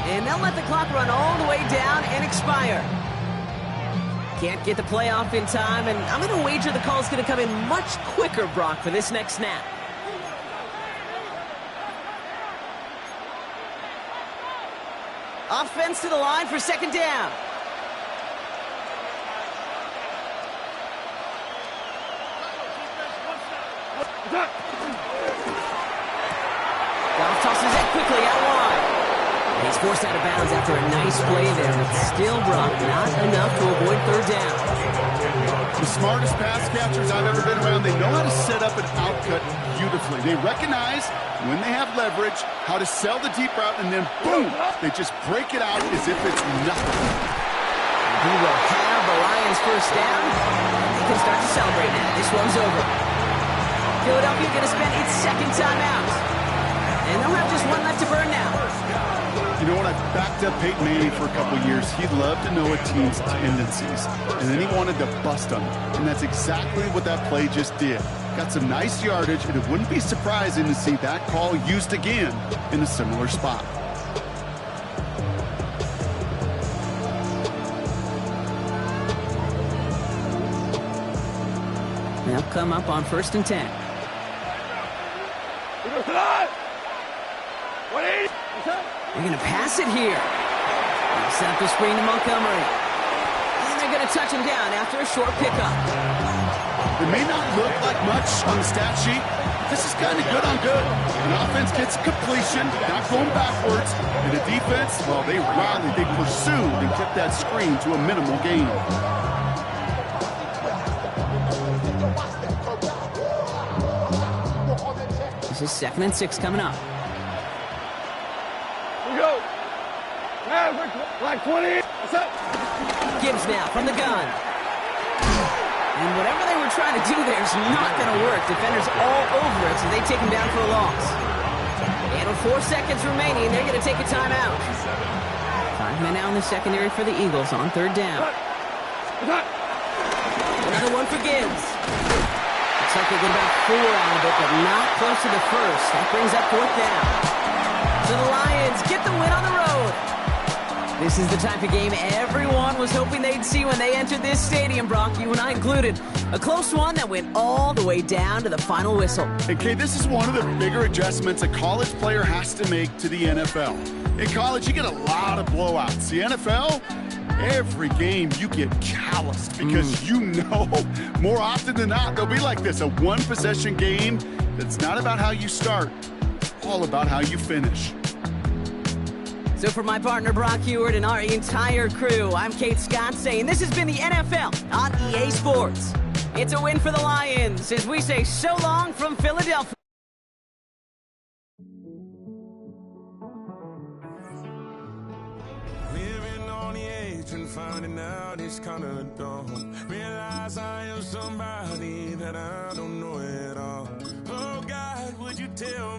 [SPEAKER 3] And they'll let the clock run all the way down and expire. Can't get the play off in time, and I'm going to wager the call's going to come in much quicker, Brock, for this next snap. Offense to the line for 2nd down. Goff tosses it quickly out wide. He's forced out of bounds after a nice play there, but still, Brock, not enough to avoid 3rd down.
[SPEAKER 4] The smartest pass catchers I've ever been around, they know how to set up an outcut beautifully. They recognize when they have leverage, how to sell the deep route, and then boom, they just break it out as if it's nothing.
[SPEAKER 3] He will have the Lions 1st down. They can start to celebrate now. This one's over. Philadelphia going to spend its 2nd timeout. And they'll have just 1 left to burn now.
[SPEAKER 4] You know, when I backed up Peyton Manning for a couple years, he'd love to know a team's tendencies, and then he wanted to bust them. And that's exactly what that play just did. Got some nice yardage, and it wouldn't be surprising to see that call used again in a similar spot.
[SPEAKER 3] They'll come up on 1st and 10. They're going to pass it here. They'll set up the screen to Montgomery. And they're going to touch him down after a short pickup.
[SPEAKER 4] It may not look like much on the stat sheet. This is kind of good on good. An offense gets completion, not going backwards. And the defense, well, they rallied, they pursued, and kept that screen to a minimal gain.
[SPEAKER 3] This is 2nd and 6 coming up.
[SPEAKER 5] Like 20.
[SPEAKER 3] Gibbs now from the gun. And whatever they were trying to do there is not going to work. Defenders all over it, so they take him down for a loss. And with 4 seconds remaining, they're going to take a timeout. 5 men now in the secondary for the Eagles on 3rd down. Another one for Gibbs. Looks like they get about 4 out of it, but not close to the first. That brings up 4th down. So the Lions get the win on the road. This is the type of game everyone was hoping they'd see when they entered this stadium, Brock, you and I included. A close one that went all the way down to the final whistle.
[SPEAKER 4] And Kay, this is one of the bigger adjustments a college player has to make to the NFL. In college, you get a lot of blowouts. The NFL, every game you get calloused because you know more often than not they'll be like this, a one-possession game that's not about how you start, all about how you finish.
[SPEAKER 3] So for my partner Brock Heward and our entire crew, I'm Kate Scott saying this has been the NFL on EA Sports. It's a win for the Lions as we say so long from Philadelphia.
[SPEAKER 10] Living on the edge and finding out it's kind of dumb. Realize I am somebody that I don't know at all. Oh God, would you tell